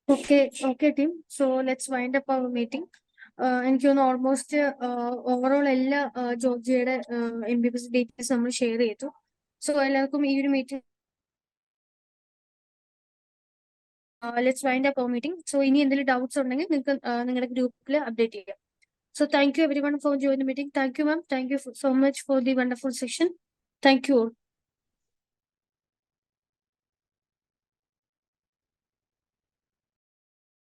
Okay, team. So let's wind up our meeting. എനിക്ക് തോന്നുന്നു ഓൾമോസ്റ്റ് ഓവറോൾ എല്ലാ ജോർജിയയുടെ MBBS ഡീറ്റെയിൽസ് നമ്മൾ ഷെയർ ചെയ്തു. സോ എല്ലാവർക്കും ഈ ഒരു meeting let's wind up our meeting. So ഇനി എന്തെങ്കിലും ഡൗട്ട്സ് ഉണ്ടെങ്കിൽ നിങ്ങൾക്ക് നിങ്ങളുടെ ഗ്രൂപ്പിൽ അപ്ഡേറ്റ് ചെയ്യാം. So thank you everyone for joining the meeting. Thank you, ma'am. Thank you so much for the wonderful session. Thank you all.